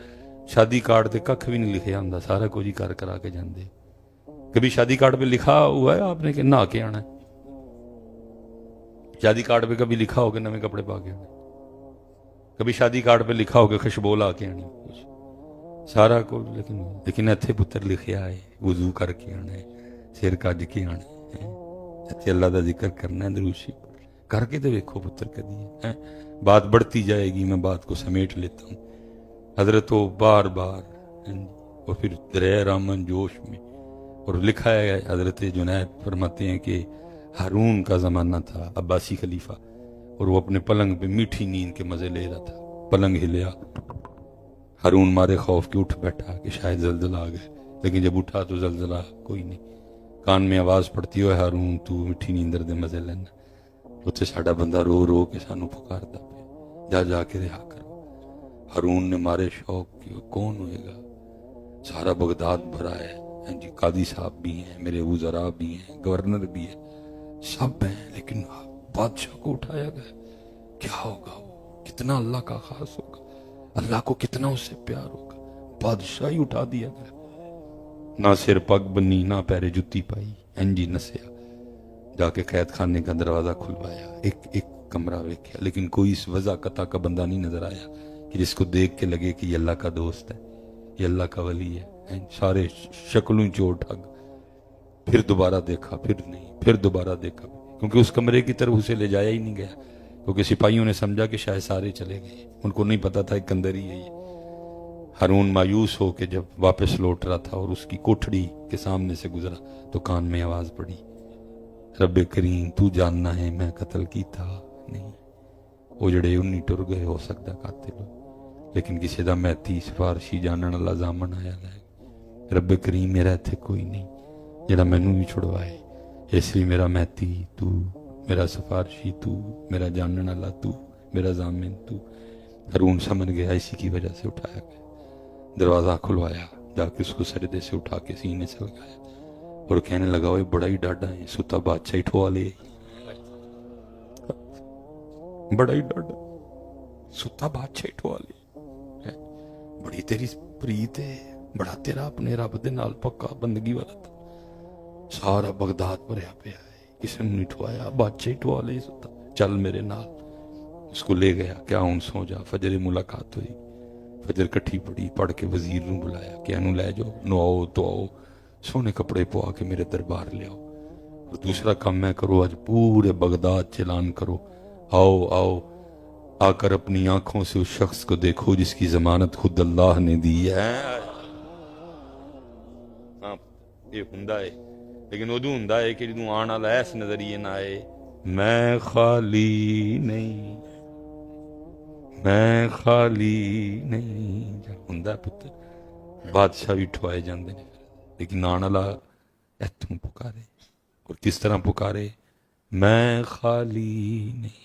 شادی کارڈ تے ککھ بھی نہیں لکھے آندا، سارا کچھ ہی کر کرا کے جاندے۔ کبھی شادی کارڈ پہ لکھا ہوا ہے آپ نے کہ نہا کے آنا ہے؟ شادی کارڈ پہ کبھی لکھا ہو کہ نویں کپڑے پا کے آنا ہے؟ کبھی شادی کارڈ پہ لکھا ہو کہ خوشبو لا کے آنی کچھ سارا کچھ، لیکن ایتھے پتر لکھیا ہے وضو کر کے آنا ہے، سر کج کے آنا ہے، ایتھے اللہ دا ذکر کرنا ہے، دروشی کر کے تو ویکھو پتر کدی ہے۔ بات بڑھتی جائے گی، میں بات کو سمیٹ لیتا ہوں۔ حضرت وہ بار بار اور پھر دریا رامن جوش میں، اور لکھا ہے حضرت جنید فرماتے ہیں کہ ہارون کا زمانہ تھا، عباسی خلیفہ، اور وہ اپنے پلنگ پہ میٹھی نیند کے مزے لے رہا تھا، پلنگ ہلیا، ہارون مارے خوف کے اٹھ بیٹھا کہ شاید زلزلہ آ گئے، لیکن جب اٹھا تو زلزلہ کوئی نہیں، کان میں آواز پڑتی ہوئے ہارون تو میٹھی نیندر دے مزے لینا، اتھے ساڈا بندہ رو رو کے سانو پکاردا پیا، جا جا کے رہا کرو۔ ہارون نے مارے شوق کی کون ہوئے گا، سارا بغداد بھرا ہے، جی قاضی صاحب بھی ہیں، میرے وزراء بھی ہیں، گورنر بھی ہے، سب ہیں، لیکن بادشاہ کو اٹھایا گیا، کیا ہوگا وہ، کتنا اللہ کا خاص ہوگا، اللہ کو کتنا اس سے پیار ہوگا، بادشاہ ہی اٹھا دیا گیا، نہ سر پگ بنی، نہ پیرے جتی پائی، انجی نسیا، جا کے قید خانے کا دروازہ کھلوایا، ایک کمرہ ویکھیا، لیکن کوئی اس وضع قطع کا بندہ نہیں نظر آیا کہ جس کو دیکھ کے لگے کہ یہ اللہ کا دوست ہے، یہ اللہ کا ولی ہے۔ سارے شکلوں چور ٹھگ، پھر دوبارہ دیکھا، پھر نہیں، پھر دوبارہ دیکھا، کیونکہ اس کمرے کی طرف اسے لے جایا ہی نہیں گیا، کیونکہ سپاہیوں نے سمجھا کہ شاید سارے چلے گئے، ان کو نہیں پتا تھا ایک اندر ہی ہے یہ۔ ہارون مایوس ہو کے جب واپس لوٹ رہا تھا اور اس کی کوٹھڑی کے سامنے سے گزرا تو کان میں آواز پڑی، رب کریم تو جاننا ہے میں قتل کی تھا نہیں، وہ جڑے انہی ٹر گئے، ہو سکتا قاتل ہو، لیکن کسی دا میتی سفارشی جانن اللہ زامن آیا لائے، رب کریم میرا ایتھے کوئی نہیں جڑا مینوں بھی چھڑوائے، اس لیے میرا میتی تو، میرا سفارشی تو، میرا جانن اللہ تو، میرا ضامن تو۔ ہارون سمجھ گیا اسی کی وجہ سے اٹھایا گیا، دروازہ کھلوایا، جا کے اس کو سجدے سے اٹھا کے سینے سے لگایا اور کہنے لگا وہ بڑا ہی ڈاڈا ہے، ستا بادشاہ ہی ٹھوا لے، بڑا ہی ڈاڈا، ستا بادشاہ ہی ٹھوا لے، بڑی تیری پریت ہے، بڑا تیرا اپنے رب دے نال پکا بندگی والا تھا، سارا بغداد بھریا پیا ہے، کسی نے نہیں ٹھوایا، بادشاہ ہی ٹھوا لے، ستا چل میرے نال۔ اس کو لے گیا، کیا ہوں سو جا، فجر ملاقات ہوئی، فجر کٹھی پڑی، پڑھ کے وزیر نو بلایا کہ انو لے جاؤ، نو آؤ تو آؤ، سونے کپڑے پوا کے میرے دربار لے آؤ، اور دوسرا کام میں کرو، آج پورے بغداد چلان کرو، آؤ آؤ، آ کر اپنی آنکھوں سے اس شخص کو دیکھو جس کی ضمانت خود اللہ نے دی ہے۔ ہاں یہ ہندہ ہے، لیکن ادو ہندہ ہے کہ جدوں آن والا ایس نظریے نہ آئے میں خالی نہیں، میں خالی نہیں، ہندہ پتر بادشاہ بھی ٹھوائے جاندے نے، لیکن آن والا ایتھوں پکارے، اور کس طرح پکارے، میں خالی نہیں،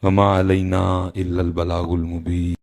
وما علینا الا البلاغ المبین۔